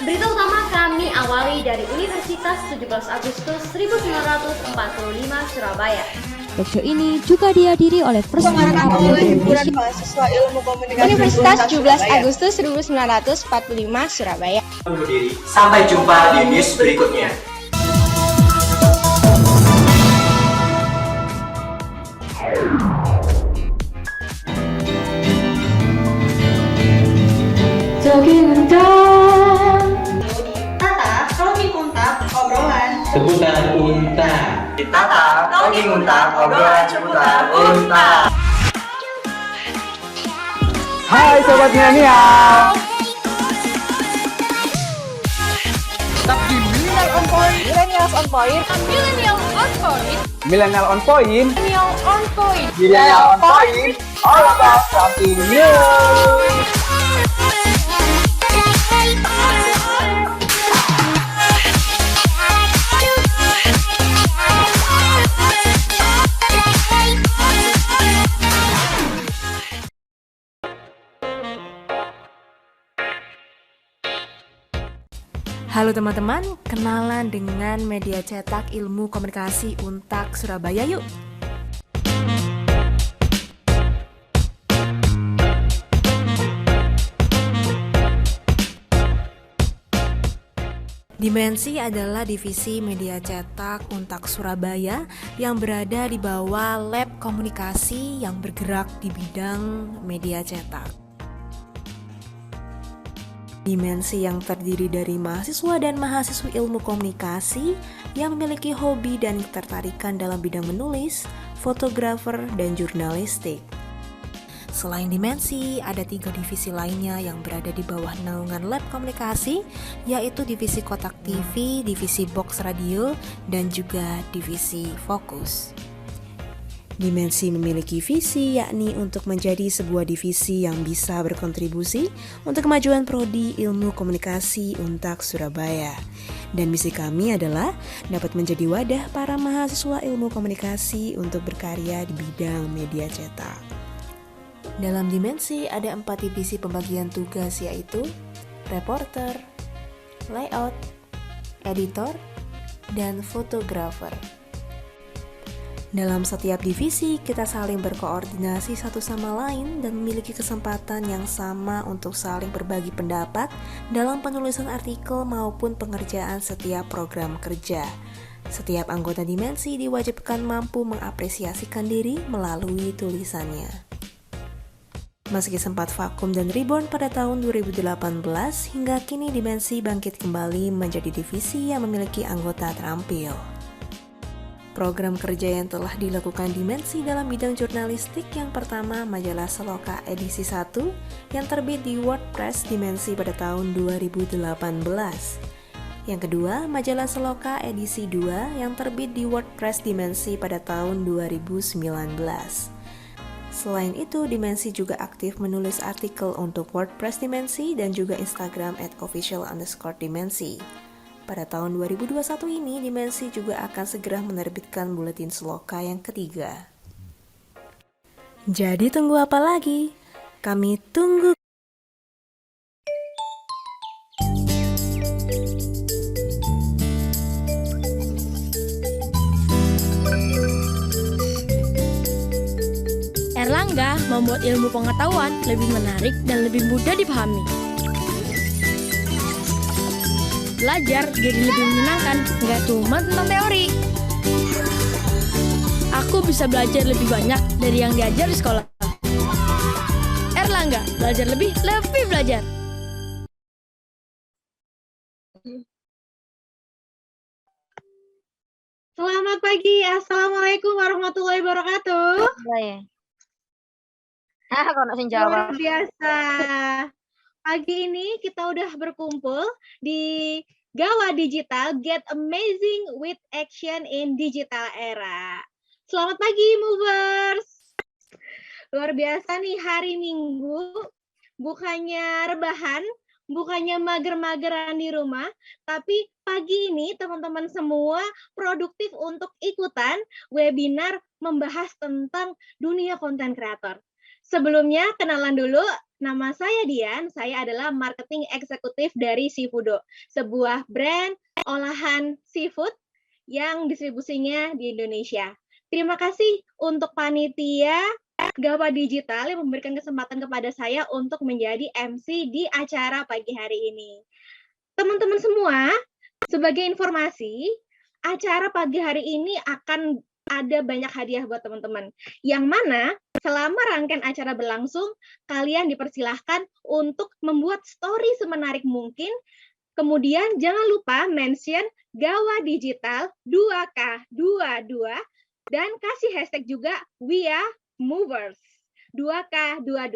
Berita utama kami awali dari Universitas 17 Agustus 1945 Surabaya. Talkshow ini juga dihadiri oleh First Himpunan Mahasiswa Ilmu Komunikasi Universitas 17 Agustus 1945 Surabaya. Sampai jumpa di news berikutnya. Tata, Romi Kuntab, obrolan Seputar unta. Ditata, talking unta, obrolan seputar unta. Hai Sobat Milenial. Tetap di Millennial on Point. Millennials on Point. Millennial on Point. Milenial on Point. Millennial on Point. Milenial on Point. All about something new. Halo teman-teman, kenalan dengan media cetak ilmu komunikasi Untak Surabaya yuk. Dimensi adalah divisi media cetak Untak Surabaya yang berada di bawah lab komunikasi yang bergerak di bidang media cetak. Dimensi yang terdiri dari mahasiswa dan mahasiswi ilmu komunikasi yang memiliki hobi dan ketertarikan dalam bidang menulis, fotografer, dan jurnalistik. Selain dimensi, ada 3 divisi lainnya yang berada di bawah naungan lab komunikasi, yaitu divisi kotak TV, divisi box radio, dan juga divisi fokus. Dimensi memiliki visi yakni untuk menjadi sebuah divisi yang bisa berkontribusi untuk kemajuan prodi ilmu komunikasi Untak Surabaya. Dan misi kami adalah dapat menjadi wadah para mahasiswa ilmu komunikasi untuk berkarya di bidang media cetak. Dalam dimensi ada 4 divisi pembagian tugas yaitu reporter, layout, editor, dan fotografer. Dalam setiap divisi, kita saling berkoordinasi satu sama lain dan memiliki kesempatan yang sama untuk saling berbagi pendapat dalam penulisan artikel maupun pengerjaan setiap program kerja. Setiap anggota dimensi diwajibkan mampu mengapresiasikan diri melalui tulisannya. Meski sempat vakum dan reborn pada tahun 2018, hingga kini dimensi bangkit kembali menjadi divisi yang memiliki anggota terampil. Program kerja yang telah dilakukan dimensi dalam bidang jurnalistik yang pertama majalah Seloka edisi 1 yang terbit di WordPress dimensi pada tahun 2018. Yang kedua, majalah Seloka edisi 2 yang terbit di WordPress dimensi pada tahun 2019. Selain itu, dimensi juga aktif menulis artikel untuk WordPress dimensi dan juga Instagram @official_dimensi. Pada tahun 2021 ini, Dimensi juga akan segera menerbitkan buletin Seloka yang ketiga. Jadi tunggu apa lagi? Kami tunggu. Erlangga membuat ilmu pengetahuan lebih menarik dan lebih mudah dipahami. Belajar jadi lebih menyenangkan, nggak cuma tentang teori. Aku bisa belajar lebih banyak dari yang diajar di sekolah. Erlangga, belajar lebih belajar. Selamat pagi, Assalamualaikum warahmatullahi wabarakatuh. Luar biasa. Pagi ini kita udah berkumpul di Gawa Digital, Get Amazing with Action in Digital Era. Selamat pagi, Movers. Luar biasa nih, hari Minggu, bukannya rebahan, bukannya mager-mageran di rumah, tapi pagi ini teman-teman semua produktif untuk ikutan webinar membahas tentang dunia konten kreator. Sebelumnya, kenalan dulu, Nama saya Dian, saya adalah marketing eksekutif dari Seafoodo, sebuah brand olahan seafood yang distribusinya di Indonesia. Terima kasih untuk panitia Gawa Digital yang memberikan kesempatan kepada saya untuk menjadi MC di acara pagi hari ini. Teman-teman semua, sebagai informasi, acara pagi hari ini akan ada banyak hadiah buat teman-teman. Yang mana selama rangkaian acara berlangsung, kalian dipersilahkan untuk membuat story semenarik mungkin. Kemudian jangan lupa mention Gawa Digital 2K22 dan kasih hashtag juga We Are Movers 2K22.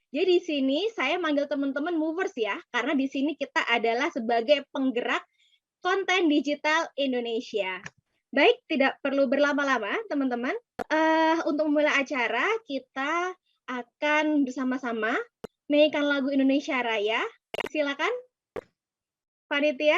Jadi di sini saya manggil teman-teman movers ya, karena di sini kita adalah sebagai penggerak konten digital Indonesia. Baik, tidak perlu berlama-lama teman-teman. Untuk memulai acara, kita akan bersama-sama menyanyikan lagu Indonesia Raya. Silakan, panitia.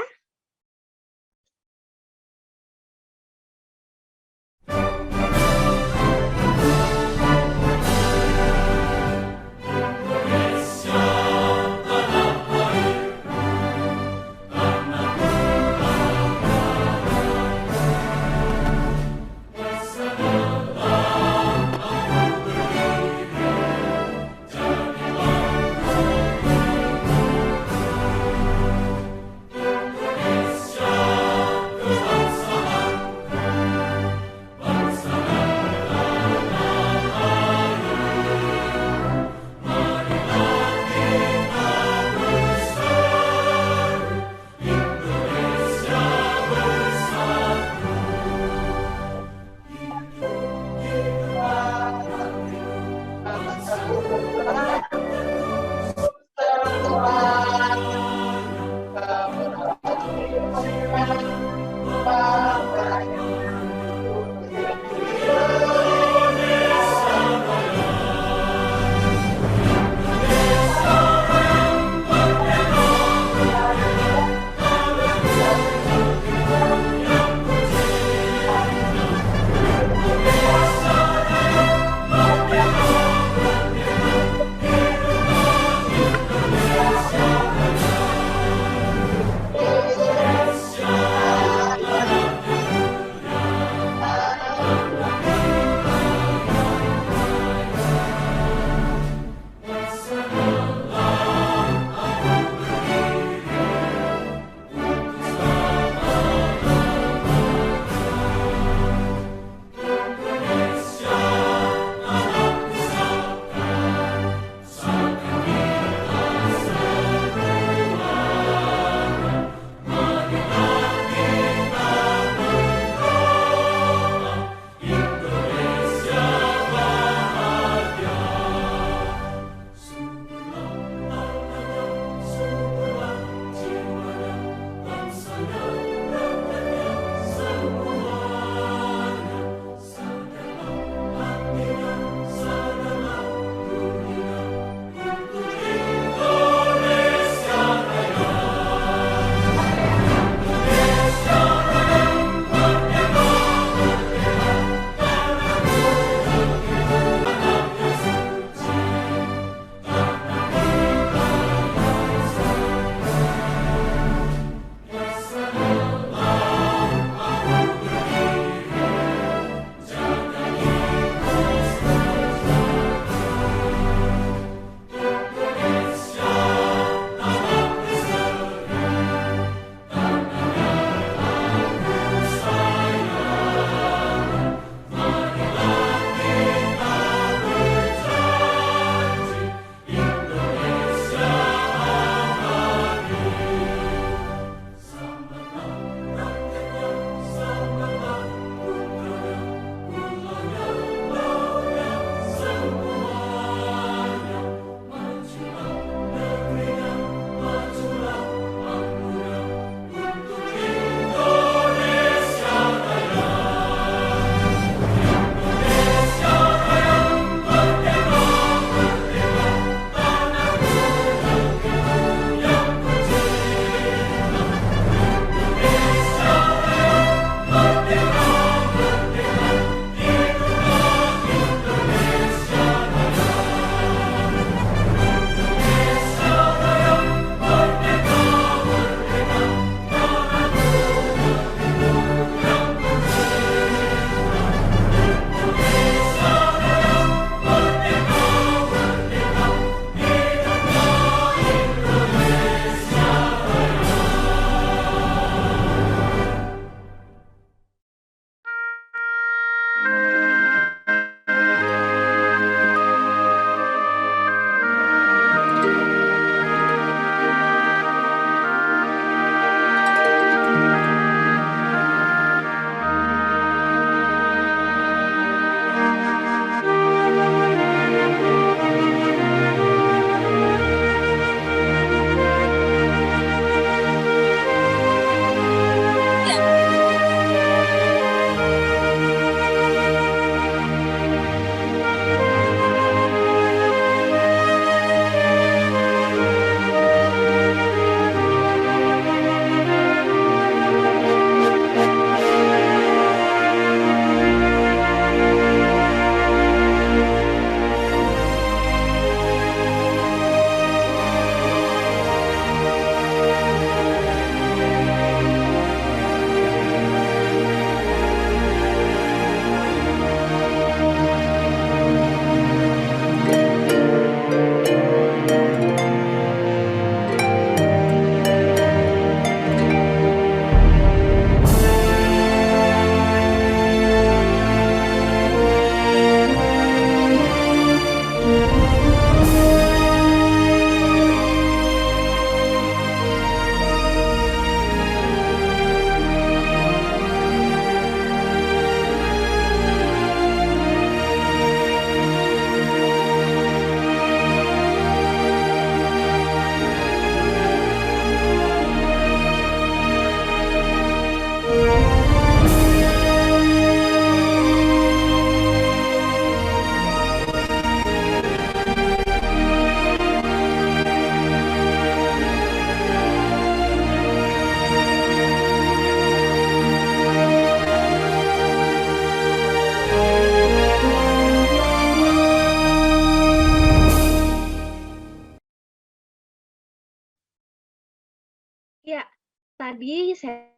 tadi saya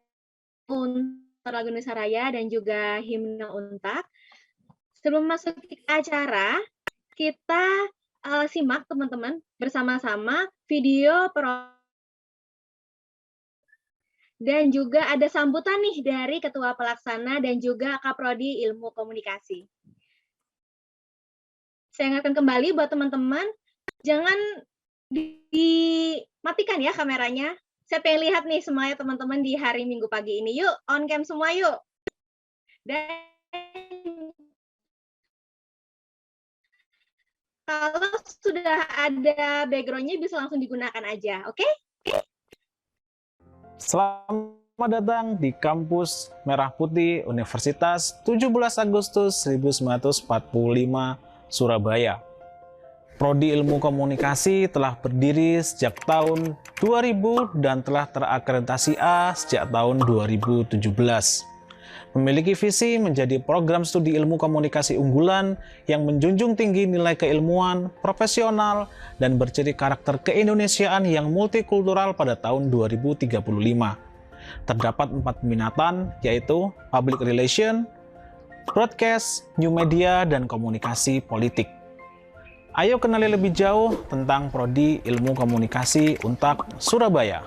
lagu Indonesia Raya dan juga himne Untak. Sebelum masuk ke acara, kita simak teman-teman bersama-sama video dan juga ada sambutan nih dari Ketua Pelaksana dan juga Kaprodi Ilmu Komunikasi. Saya ingatkan kembali buat teman-teman, jangan dimatikan ya kameranya. Saya pengen lihat nih semuanya teman-teman di hari Minggu pagi ini. Yuk, on cam semua yuk. Dan kalau sudah ada background-nya bisa langsung digunakan aja, oke? Selamat datang di Kampus Merah Putih Universitas 17 Agustus 1945 Surabaya. Prodi Ilmu Komunikasi telah berdiri sejak tahun 2000 dan telah terakreditasi A sejak tahun 2017. Memiliki visi menjadi program studi ilmu komunikasi unggulan yang menjunjung tinggi nilai keilmuan, profesional, dan berciri karakter keindonesiaan yang multikultural pada tahun 2035. Terdapat 4 peminatan, yaitu Public Relation, Broadcast, New Media, dan Komunikasi Politik. Ayo kenali lebih jauh tentang Prodi Ilmu Komunikasi Untak Surabaya.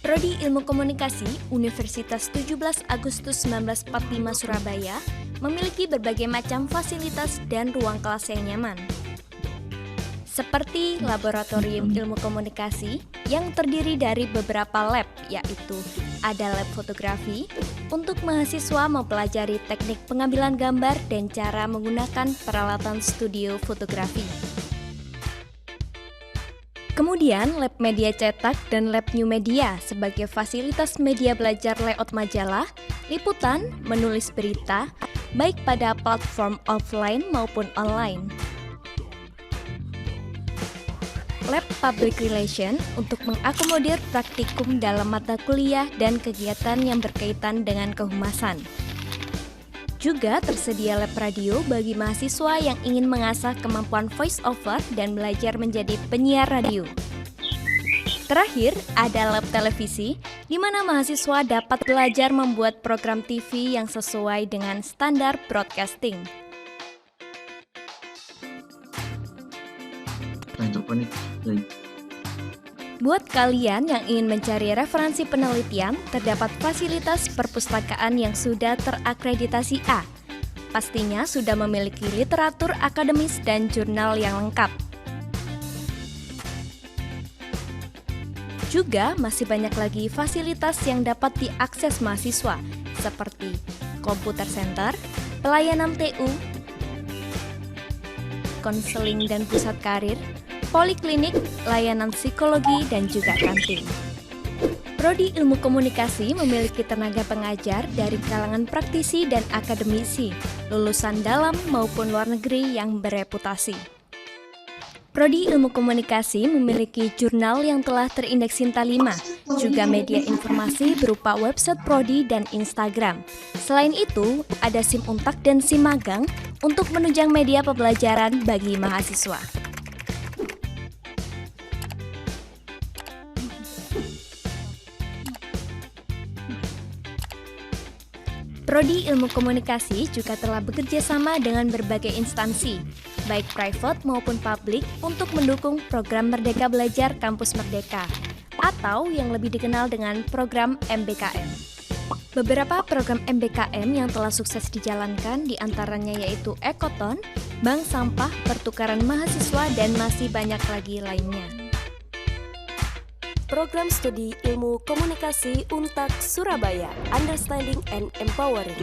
Prodi Ilmu Komunikasi Universitas 17 Agustus 1945 Surabaya memiliki berbagai macam fasilitas dan ruang kelas yang nyaman. Seperti Laboratorium Ilmu Komunikasi yang terdiri dari beberapa lab, yaitu ada lab fotografi untuk mahasiswa mempelajari teknik pengambilan gambar dan cara menggunakan peralatan studio fotografi. Kemudian, lab media cetak dan lab new media sebagai fasilitas media belajar layout majalah, liputan, menulis berita, baik pada platform offline maupun online. Lab Public Relation untuk mengakomodir praktikum dalam mata kuliah dan kegiatan yang berkaitan dengan kehumasan. Juga tersedia lab radio bagi mahasiswa yang ingin mengasah kemampuan voice over dan belajar menjadi penyiar radio. Terakhir, ada lab televisi, di mana mahasiswa dapat belajar membuat program TV yang sesuai dengan standar broadcasting. Buat kalian yang ingin mencari referensi penelitian, terdapat fasilitas perpustakaan yang sudah terakreditasi A. Pastinya sudah memiliki literatur akademis dan jurnal yang lengkap. Juga masih banyak lagi fasilitas yang dapat diakses mahasiswa, seperti komputer center, pelayanan TU, konseling dan pusat karir, poliklinik, layanan psikologi, dan juga kantin. Prodi Ilmu Komunikasi memiliki tenaga pengajar dari kalangan praktisi dan akademisi, lulusan dalam maupun luar negeri yang bereputasi. Prodi Ilmu Komunikasi memiliki jurnal yang telah terindeks Sinta 5, juga media informasi berupa website Prodi dan Instagram. Selain itu, ada SIM Untak dan SIM Magang untuk menunjang media pembelajaran bagi mahasiswa. Prodi Ilmu Komunikasi juga telah bekerja sama dengan berbagai instansi, baik private maupun publik, untuk mendukung program Merdeka Belajar Kampus Merdeka, atau yang lebih dikenal dengan program MBKM. Beberapa program MBKM yang telah sukses dijalankan diantaranya yaitu Ekoton, Bank Sampah, Pertukaran Mahasiswa, dan masih banyak lagi lainnya. Program Studi Ilmu Komunikasi Untak Surabaya, Understanding and Empowering.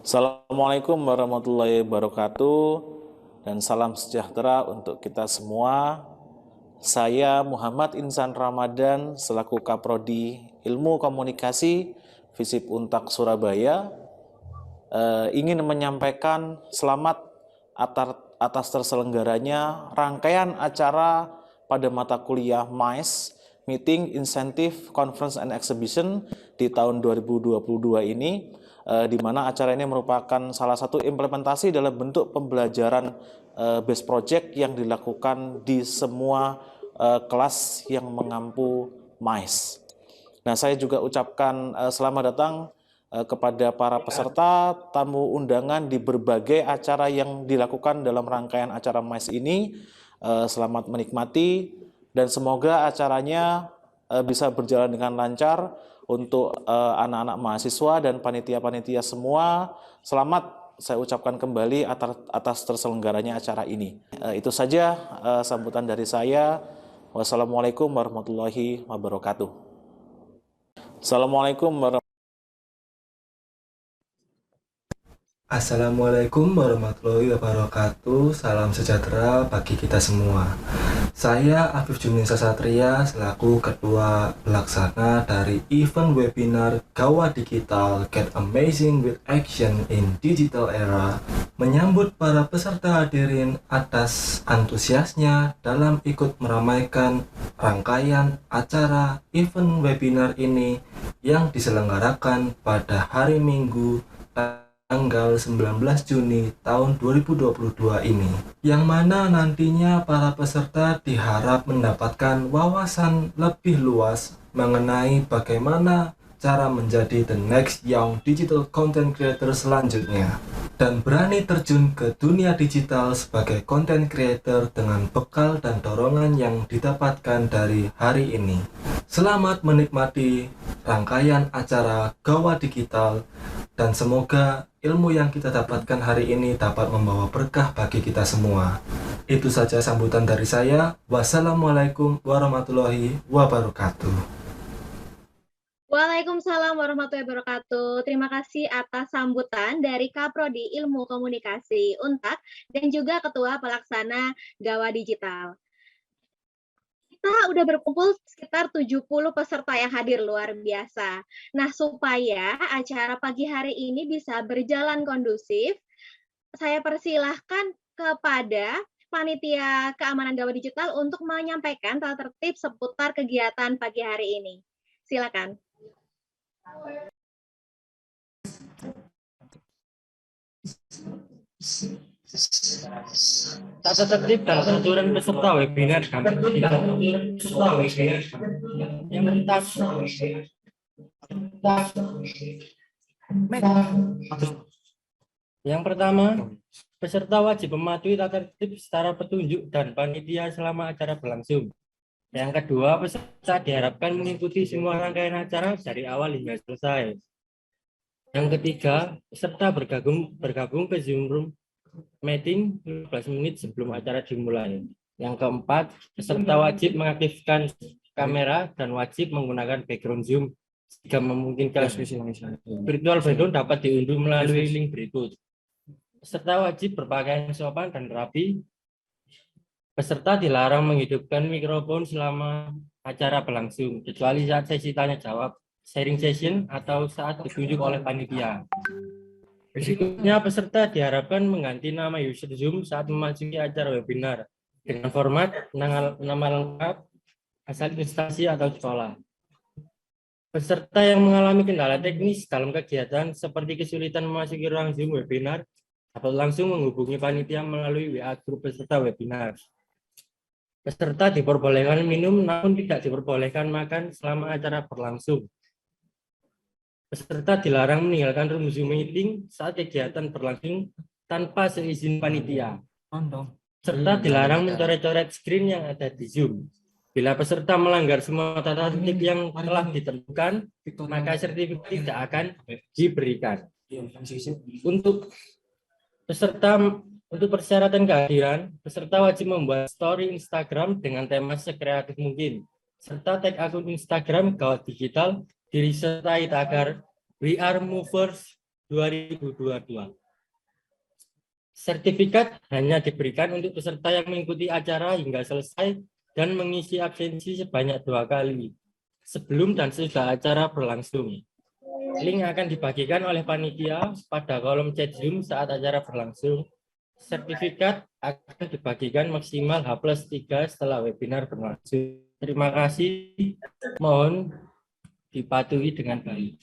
Assalamualaikum warahmatullahi wabarakatuh, dan salam sejahtera untuk kita semua. Saya Muhammad Insan Ramadan selaku Kaprodi Ilmu Komunikasi FISIP Untak Surabaya ingin menyampaikan selamat atas terselenggaranya rangkaian acara pada mata kuliah MICE Meeting Incentive Conference and Exhibition di tahun 2022 ini, di mana acara ini merupakan salah satu implementasi dalam bentuk pembelajaran base project yang dilakukan di semua kelas yang mengampu MICE. Nah, saya juga ucapkan selamat datang kepada para peserta, tamu undangan di berbagai acara yang dilakukan dalam rangkaian acara MICE ini. Selamat menikmati dan semoga acaranya bisa berjalan dengan lancar untuk anak-anak mahasiswa dan panitia-panitia semua. Selamat saya ucapkan kembali atas terselenggaranya acara ini. Itu saja sambutan dari saya. Wassalamualaikum warahmatullahi wabarakatuh. Assalamualaikum warahmatullahi wabarakatuh. Assalamualaikum warahmatullahi wabarakatuh. Salam sejahtera bagi kita semua. Saya Afif Juminsa Satria selaku Ketua Pelaksana dari event webinar Gawat Digital Get Amazing with Action in Digital Era, menyambut para peserta hadirin atas antusiasnya dalam ikut meramaikan rangkaian acara event webinar ini yang diselenggarakan pada hari Minggu tanggal 19 Juni tahun 2022 ini, yang mana nantinya para peserta diharap mendapatkan wawasan lebih luas mengenai bagaimana cara menjadi the next young digital content creator selanjutnya dan berani terjun ke dunia digital sebagai content creator dengan bekal dan dorongan yang didapatkan dari hari ini. Selamat menikmati rangkaian acara Gawat Digital dan semoga ilmu yang kita dapatkan hari ini dapat membawa berkah bagi kita semua. Itu saja sambutan dari saya. Wassalamualaikum warahmatullahi wabarakatuh. Waalaikumsalam warahmatullahi wabarakatuh. Terima kasih atas sambutan dari Kaprodi Ilmu Komunikasi Untak dan juga Ketua Pelaksana Gawa Digital. Kita udah berkumpul sekitar 70 peserta yang hadir, luar biasa. Nah, supaya acara pagi hari ini bisa berjalan kondusif, saya persilahkan kepada Panitia Keamanan Gawa Digital untuk menyampaikan tata tertib seputar kegiatan pagi hari ini. Silakan. Tata tertib dan aturan peserta webinar kami. Yang pertama, peserta wajib mematuhi tata tertib secara petunjuk dan panitia selama acara berlangsung. Yang kedua, peserta diharapkan mengikuti semua rangkaian acara dari awal hingga selesai. Yang ketiga, peserta bergabung ke Zoom Room meeting 15 menit sebelum acara dimulai. Yang keempat, peserta wajib mengaktifkan kamera dan wajib menggunakan background Zoom jika memungkinkan. Virtual background dapat diunduh melalui link berikut. Peserta wajib berpakaian sopan dan rapi. Peserta dilarang menghidupkan mikrofon selama acara berlangsung, kecuali saat sesi tanya jawab, sharing session, atau saat ditunjuk oleh panitia. Berikutnya, peserta diharapkan mengganti nama user Zoom saat memasuki acara webinar dengan format nama lengkap, asal instansi atau sekolah. Peserta yang mengalami kendala teknis dalam kegiatan seperti kesulitan memasuki ruang Zoom webinar dapat langsung menghubungi panitia melalui WA grup peserta webinar. Peserta diperbolehkan minum namun tidak diperbolehkan makan selama acara berlangsung. Peserta dilarang meninggalkan room Zoom meeting saat kegiatan berlangsung tanpa seizin panitia. Peserta dilarang mencoret-coret screen yang ada di Zoom. Bila peserta melanggar semua tata tertib yang telah ditentukan, maka sertifikat tidak akan diberikan. Untuk persyaratan kehadiran, peserta wajib membuat story Instagram dengan tema sekreatif mungkin, serta tag akun Instagram Gawat Digital disertai tagar We Are Movers 2022. Sertifikat hanya diberikan untuk peserta yang mengikuti acara hingga selesai dan mengisi absensi sebanyak 2 kali sebelum dan sesudah acara berlangsung. Link akan dibagikan oleh panitia pada kolom chat Zoom saat acara berlangsung. Sertifikat akan dibagikan maksimal H+3 setelah webinar berlangsung. Terima kasih. Mohon dipatuhi dengan baik.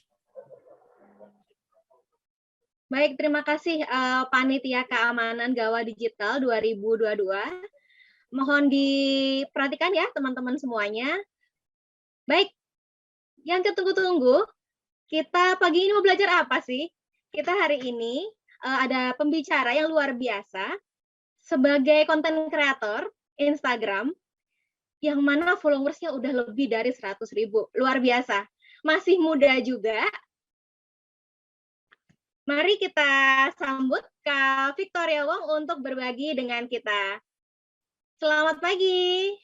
Baik, terima kasih Panitia Keamanan Gawa Digital 2022. Mohon diperhatikan ya teman-teman semuanya. Baik, yang ketunggu-tunggu, kita pagi ini mau belajar apa sih? Kita hari ini ada pembicara yang luar biasa sebagai konten kreator Instagram yang mana followersnya udah lebih dari 100.000. Luar biasa. Masih muda juga. Mari kita sambut Kak Victoria Wong untuk berbagi dengan kita. Selamat pagi.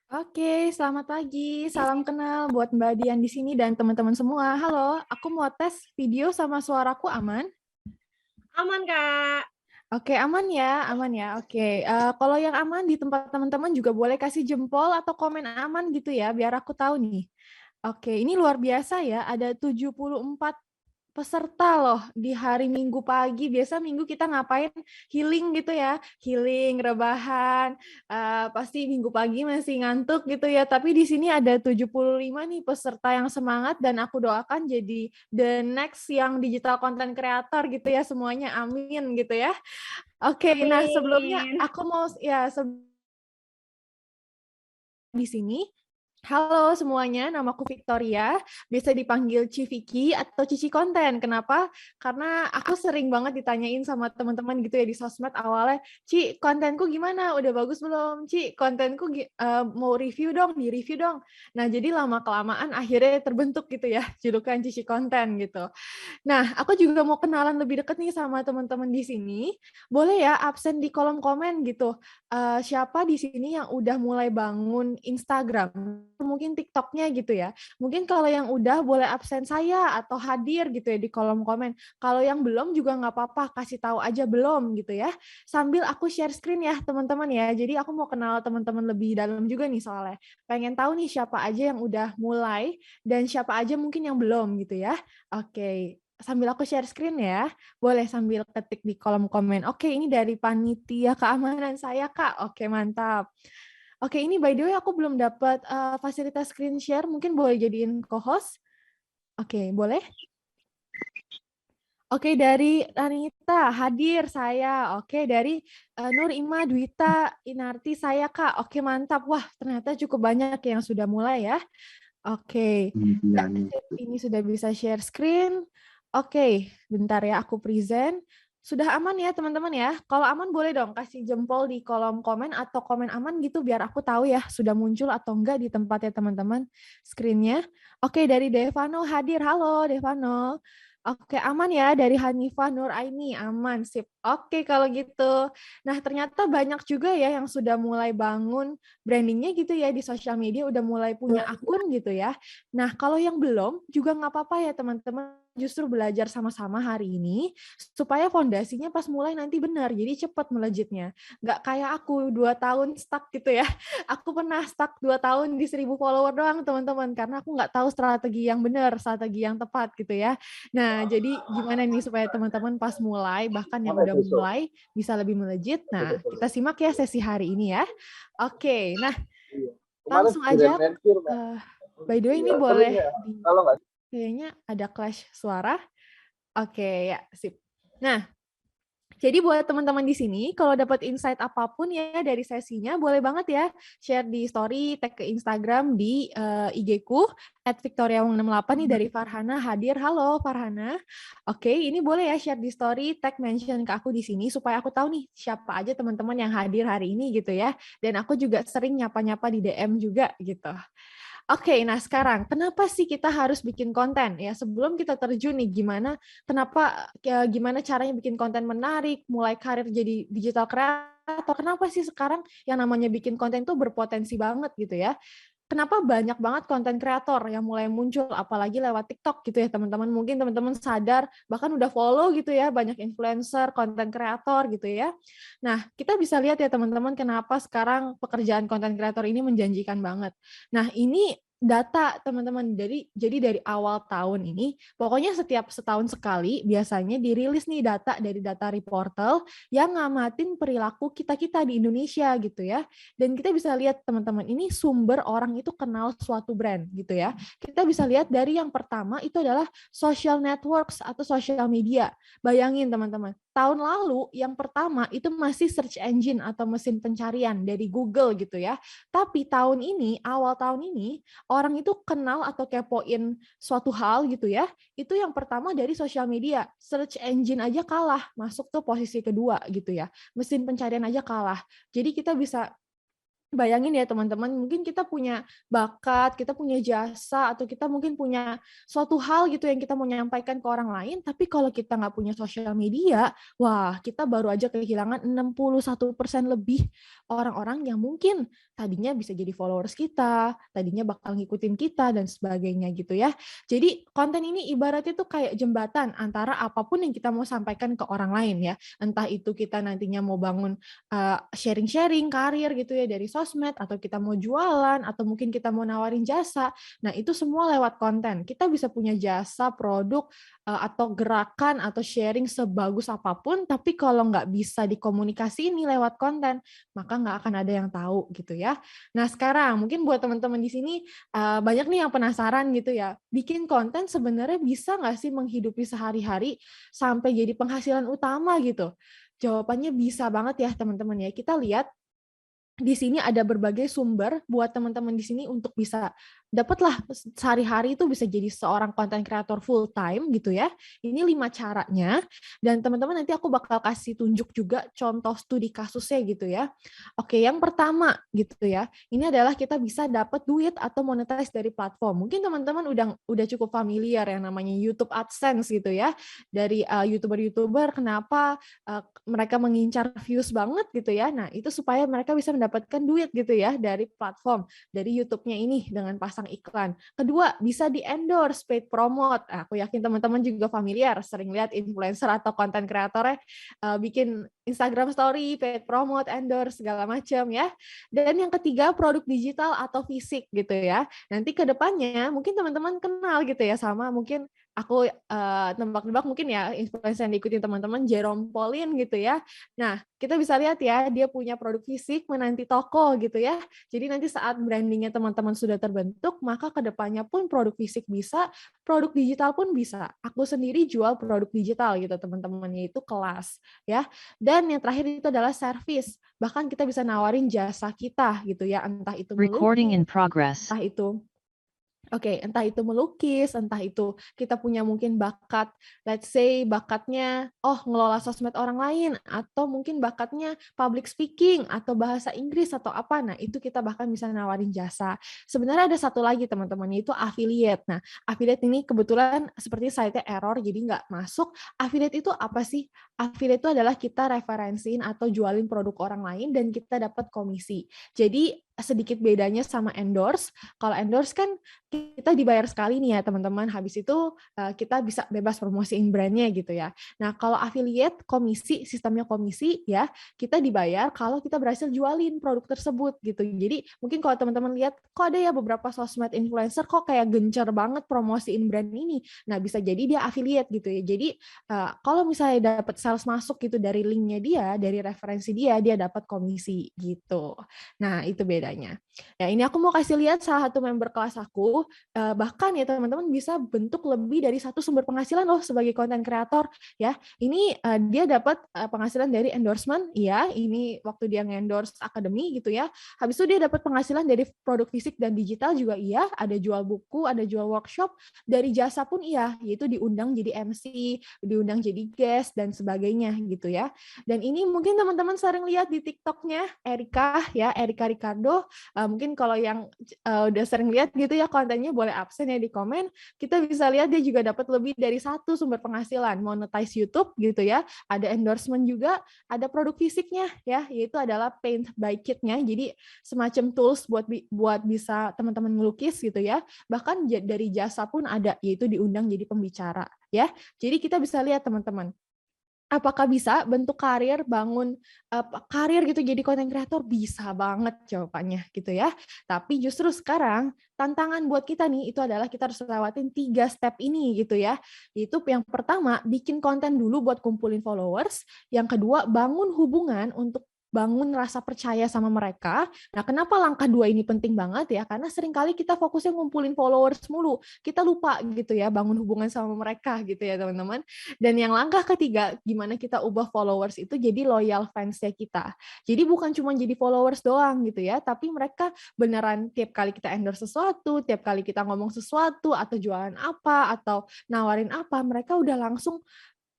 Oke, selamat pagi. Salam kenal buat Mbak Dian di sini dan teman-teman semua. Halo, aku mau tes video sama suaraku aman? Aman, Kak. Oke, aman ya, aman ya. Oke, kalau yang aman di tempat teman-teman juga boleh kasih jempol atau komen aman gitu ya, biar aku tahu nih. Oke, ini luar biasa ya, ada 74 peserta loh di hari Minggu pagi. Biasa Minggu kita ngapain? Healing gitu ya, healing, rebahan. Pasti Minggu pagi masih ngantuk gitu ya. Tapi di sini ada 75 nih peserta yang semangat dan aku doakan jadi the next yang digital content creator gitu ya semuanya. Amin gitu ya. Oke, nah sebelumnya aku mau ya di sini. Halo semuanya, namaku Victoria, biasa dipanggil Ci Vicky atau Cici Konten. Kenapa? Karena aku sering banget ditanyain sama teman-teman gitu ya di sosmed awalnya, Ci, kontenku gimana? Udah bagus belum? Ci, kontenku mau review dong, di-review dong. Nah, jadi lama-kelamaan akhirnya terbentuk gitu ya, julukan Cici Konten gitu. Nah, aku juga mau kenalan lebih dekat nih sama teman-teman di sini. Boleh ya absen di kolom komen gitu. Siapa di sini yang udah mulai bangun Instagram? Mungkin TikTok-nya gitu ya. Mungkin kalau yang udah boleh absen saya atau hadir gitu ya di kolom komen. Kalau yang belum juga nggak apa-apa, kasih tahu aja belum gitu ya. Sambil aku share screen ya teman-teman ya. Jadi aku mau kenal teman-teman lebih dalam juga nih soalnya. Pengen tahu nih siapa aja yang udah mulai dan siapa aja mungkin yang belum gitu ya. Oke. Sambil aku share screen ya, boleh sambil ketik di kolom komen. Oke, ini dari panitia keamanan saya, Kak. Oke, mantap. Oke, ini by the way aku belum dapat fasilitas screen share, mungkin boleh jadiin co-host? Oke, boleh? Oke, dari Anita, hadir saya. Oke, dari Nur Ima Dwita Inarti saya, Kak. Oke, mantap. Wah, ternyata cukup banyak yang sudah mulai ya. Oke, ini sudah bisa share screen. Oke, bentar ya, aku present. Sudah aman ya teman-teman ya? Kalau aman boleh dong kasih jempol di kolom komen atau komen aman gitu biar aku tahu ya sudah muncul atau enggak di tempatnya teman-teman screen-nya. Oke, dari Devano hadir. Halo Devano. Oke, aman ya dari Hanifah Nur Aini, aman, sip. Oke, kalau gitu. Nah, ternyata banyak juga ya yang sudah mulai bangun brandingnya gitu ya di sosial media, udah mulai punya akun gitu ya. Nah, kalau yang belum, juga nggak apa-apa ya teman-teman. Justru belajar sama-sama hari ini, supaya fondasinya pas mulai nanti benar, jadi cepat melejitnya. Nggak kayak aku 2 tahun stuck gitu ya. Aku pernah stuck 2 tahun di 1.000 follower doang teman-teman, karena aku nggak tahu strategi yang benar, strategi yang tepat gitu ya. Nah, jadi gimana nih supaya teman-teman pas mulai, bahkan yang udah mulai, bisa lebih melejit. Nah, kita simak ya sesi hari ini ya. Oke, nah langsung aja. By the way, ini boleh kayaknya ada clash suara. Oke, ya, sip. Nah, jadi buat teman-teman di sini, kalau dapat insight apapun ya dari sesinya, boleh banget ya share di story, tag ke Instagram di IG-ku, @victoriawong68 nih dari Farhana hadir. Halo Farhana. Oke, ini boleh ya share di story, tag mention ke aku di sini, supaya aku tahu nih siapa aja teman-teman yang hadir hari ini gitu ya. Dan aku juga sering nyapa-nyapa di DM juga gitu. Oke, nah sekarang kenapa sih kita harus bikin konten ya? Sebelum kita terjun nih gimana caranya bikin konten menarik, mulai karir jadi digital creator. Kenapa sih sekarang yang namanya bikin konten tuh berpotensi banget gitu ya? kenapa banyak banget konten kreator yang mulai muncul, apalagi lewat TikTok gitu ya teman-teman. Mungkin teman-teman sadar, bahkan udah follow gitu ya, banyak influencer, konten kreator gitu ya. Nah, kita bisa lihat ya teman-teman, kenapa sekarang pekerjaan konten kreator ini menjanjikan banget. Nah, ini data teman-teman, jadi dari awal tahun ini, pokoknya setiap setahun sekali biasanya dirilis nih data dari Data Reportal yang ngamatin perilaku kita-kita di Indonesia gitu ya. Dan kita bisa lihat teman-teman, ini sumber orang itu kenal suatu brand gitu ya. Kita bisa lihat dari yang pertama itu adalah social networks atau social media. Bayangin teman-teman, tahun lalu yang pertama itu masih search engine atau mesin pencarian dari Google gitu ya. Tapi tahun ini, awal tahun ini, orang itu kenal atau kepoin suatu hal gitu ya, itu yang pertama dari sosial media. Search engine aja kalah, masuk tuh posisi kedua gitu ya. Mesin pencarian aja kalah. Jadi kita bisa bayangin ya teman-teman, mungkin kita punya bakat, kita punya jasa, atau kita mungkin punya suatu hal gitu yang kita mau nyampaikan ke orang lain, tapi kalau kita nggak punya sosial media, wah kita baru aja kehilangan 61% lebih orang-orang yang mungkin tadinya bisa jadi followers kita, tadinya bakal ngikutin kita, dan sebagainya gitu ya. Jadi konten ini ibaratnya tuh kayak jembatan antara apapun yang kita mau sampaikan ke orang lain ya, entah itu kita nantinya mau bangun sharing-sharing karir gitu ya dari sosmed, atau kita mau jualan, atau mungkin kita mau nawarin jasa. Nah, itu semua lewat konten. Kita bisa punya jasa, produk, atau gerakan, atau sharing sebagus apapun, tapi kalau nggak bisa dikomunikasi ini lewat konten, maka nggak akan ada yang tahu gitu ya. Nah, sekarang mungkin buat teman-teman di sini banyak nih yang penasaran gitu ya, bikin konten sebenarnya bisa nggak sih menghidupi sehari-hari sampai jadi penghasilan utama gitu? Jawabannya bisa banget ya teman-teman ya. Kita lihat di sini ada berbagai sumber buat teman-teman di sini untuk bisa dapatlah sehari-hari itu bisa jadi seorang content creator full time gitu ya. Ini 5 caranya, dan teman-teman nanti aku bakal kasih tunjuk juga contoh studi kasusnya gitu ya. Oke, yang pertama gitu ya, ini adalah kita bisa dapat duit atau monetize dari platform. Mungkin teman-teman udah cukup familiar yang namanya YouTube AdSense gitu ya, dari YouTuber-YouTuber. Kenapa mereka mengincar views banget gitu ya. Nah, itu supaya mereka bisa mendapatkan duit gitu ya dari platform, dari YouTube-nya ini dengan pasang iklan. Kedua, bisa di-endorse, paid promote. Nah, aku yakin teman-teman juga familiar, sering lihat influencer atau content creator bikin Instagram story, paid promote, endorse, segala macam ya. Dan yang ketiga, produk digital atau fisik gitu ya. Nanti ke depannya mungkin teman-teman kenal gitu ya sama mungkin aku nebak-nebak mungkin ya influencer yang diikutin teman-teman, Jerome Pauline gitu ya. Nah, kita bisa lihat ya, dia punya produk fisik menanti toko gitu ya. Jadi nanti saat brandingnya teman-teman sudah terbentuk, maka kedepannya pun produk fisik bisa, produk digital pun bisa. Aku sendiri jual produk digital gitu teman-teman, yaitu kelas ya. Dan yang terakhir itu adalah service. Bahkan kita bisa nawarin jasa kita gitu ya, entah itu Recording in progress. entah itu melukis, entah itu kita punya mungkin bakat, let's say bakatnya ngelola sosmed orang lain, atau mungkin bakatnya public speaking atau bahasa Inggris atau apa. Nah, itu kita bahkan bisa nawarin jasa. Sebenarnya ada satu lagi teman-teman, yaitu affiliate. Nah, affiliate ini kebetulan seperti site-nya error jadi nggak masuk. Affiliate itu apa sih? Affiliate itu adalah kita referensiin atau jualin produk orang lain dan kita dapat komisi. Jadi sedikit bedanya sama endorse. Kalau endorse kan kita dibayar sekali nih ya teman-teman, habis itu kita bisa bebas promosiin brandnya gitu ya. Nah, kalau affiliate komisi, sistemnya komisi ya, kita dibayar kalau kita berhasil jualin produk tersebut gitu. Jadi mungkin kalau teman-teman lihat kok ada ya beberapa sosmed influencer kok kayak gencar banget promosiin brand ini. Nah, bisa jadi dia affiliate gitu ya. Jadi kalau misalnya dapat sales masuk gitu dari linknya dia, dari referensi dia dapat komisi gitu. Nah, itu bedanya. Ya, ini aku mau kasih lihat salah satu member kelas aku, bahkan ya teman-teman bisa bentuk lebih dari satu sumber penghasilan loh sebagai content creator ya. Ini dia dapat penghasilan dari endorsement, ya. Ini waktu dia nge-endorse akademi gitu ya. Habis itu dia dapat penghasilan dari produk fisik dan digital juga iya, ada jual buku, ada jual workshop, dari jasa pun iya, yaitu diundang jadi MC, diundang jadi guest dan sebagainya gitu ya. Dan ini mungkin teman-teman sering lihat di TikTok-nya Erika ya, Erika Ricardo. jodoh, mungkin kalau yang udah sering lihat gitu ya kontennya boleh absen ya di komen. Kita bisa lihat dia juga dapat lebih dari satu sumber penghasilan, monetize YouTube gitu ya, ada endorsement juga, ada produk fisiknya ya, yaitu adalah Paint by Kit-nya. Jadi semacam tools buat bisa teman-teman melukis gitu ya. Bahkan dari jasa pun ada, yaitu diundang jadi pembicara ya. Jadi kita bisa lihat teman-teman, apakah bisa bentuk karir, bangun karir gitu jadi content creator? Bisa banget jawabannya gitu ya. Tapi justru sekarang tantangan buat kita nih itu adalah kita harus lewatin 3 step ini gitu ya. Itu yang pertama, bikin konten dulu buat kumpulin followers. Yang kedua, bangun hubungan untuk bangun rasa percaya sama mereka. Nah, kenapa langkah 2 ini penting banget ya? Karena seringkali kita fokusnya ngumpulin followers mulu. Kita lupa gitu ya, bangun hubungan sama mereka gitu ya teman-teman. Dan yang langkah ketiga, gimana kita ubah followers itu jadi loyal fansnya kita. Jadi bukan cuma jadi followers doang gitu ya, tapi mereka beneran tiap kali kita endorse sesuatu, tiap kali kita ngomong sesuatu, atau jualan apa, atau nawarin apa, mereka udah langsung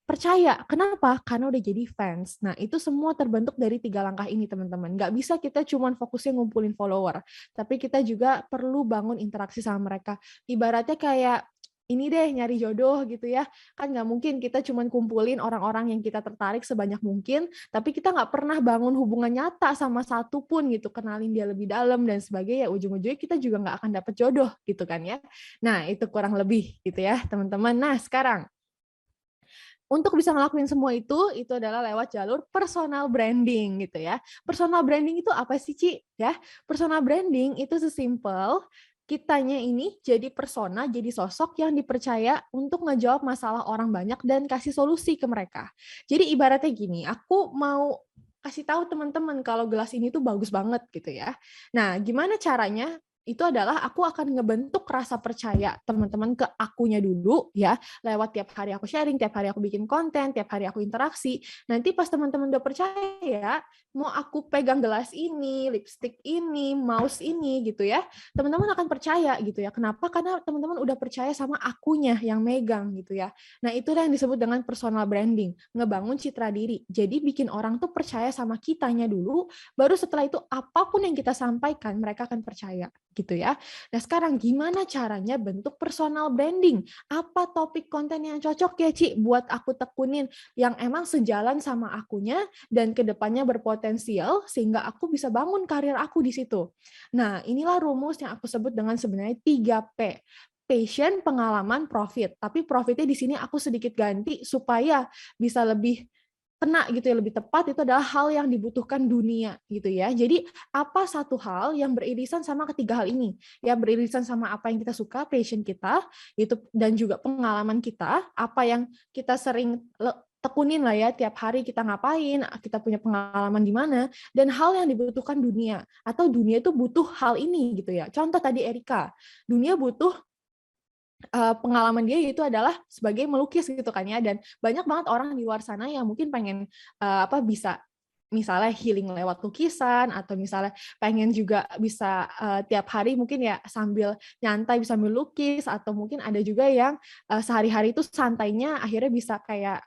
percaya. Kenapa? Karena udah jadi fans. Nah, itu semua terbentuk dari 3 langkah ini, teman-teman. Nggak bisa kita cuma fokusnya ngumpulin follower, tapi kita juga perlu bangun interaksi sama mereka. Ibaratnya kayak ini deh, nyari jodoh gitu ya. Kan nggak mungkin kita cuma kumpulin orang-orang yang kita tertarik sebanyak mungkin, tapi kita nggak pernah bangun hubungan nyata sama satu pun gitu, kenalin dia lebih dalam dan sebagainya. Ujung-ujungnya kita juga nggak akan dapet jodoh gitu kan ya. Nah, itu kurang lebih gitu ya, teman-teman. Nah, sekarang untuk bisa ngelakuin semua itu adalah lewat jalur personal branding gitu ya. Personal branding itu apa sih, Ci? Ya, personal branding itu sesimpel kitanya ini jadi persona, jadi sosok yang dipercaya untuk ngejawab masalah orang banyak dan kasih solusi ke mereka. Jadi ibaratnya gini, aku mau kasih tahu teman-teman kalau gelas ini tuh bagus banget gitu ya. Nah, gimana caranya? Itu adalah aku akan ngebentuk rasa percaya teman-teman ke akunya dulu ya, lewat tiap hari aku sharing, tiap hari aku bikin konten, tiap hari aku interaksi. Nanti pas teman-teman udah percaya, mau aku pegang gelas ini, lipstick ini, mouse ini gitu ya, teman-teman akan percaya gitu ya. Kenapa? Karena teman-teman udah percaya sama akunya yang megang gitu ya. Nah, itulah yang disebut dengan personal branding, ngebangun citra diri. Jadi bikin orang tuh percaya sama kitanya dulu, baru setelah itu apapun yang kita sampaikan mereka akan percaya gitu ya. Nah, sekarang gimana caranya bentuk personal branding? Apa topik konten yang cocok ya, Ci, buat aku tekunin yang emang sejalan sama akunya dan kedepannya berpotensial sehingga aku bisa bangun karir aku di situ. Nah, inilah rumus yang aku sebut dengan sebenarnya 3P. Passion, pengalaman, profit. Tapi profitnya di sini aku sedikit ganti supaya bisa lebih kena gitu ya, lebih tepat. Itu adalah hal yang dibutuhkan dunia gitu ya. Jadi apa satu hal yang beririsan sama ketiga hal ini ya, beririsan sama apa yang kita suka, passion kita itu, dan juga pengalaman kita, apa yang kita sering tekunin lah ya, tiap hari kita ngapain, kita punya pengalaman di mana, dan hal yang dibutuhkan dunia, atau dunia itu butuh hal ini gitu ya. Contoh tadi Erika, dunia butuh pengalaman dia itu adalah sebagai melukis gitu kan ya, dan banyak banget orang di luar sana yang mungkin pengen bisa misalnya healing lewat lukisan, atau misalnya pengen juga bisa tiap hari mungkin ya sambil nyantai bisa sambil lukis, atau mungkin ada juga yang sehari-hari itu santainya akhirnya bisa kayak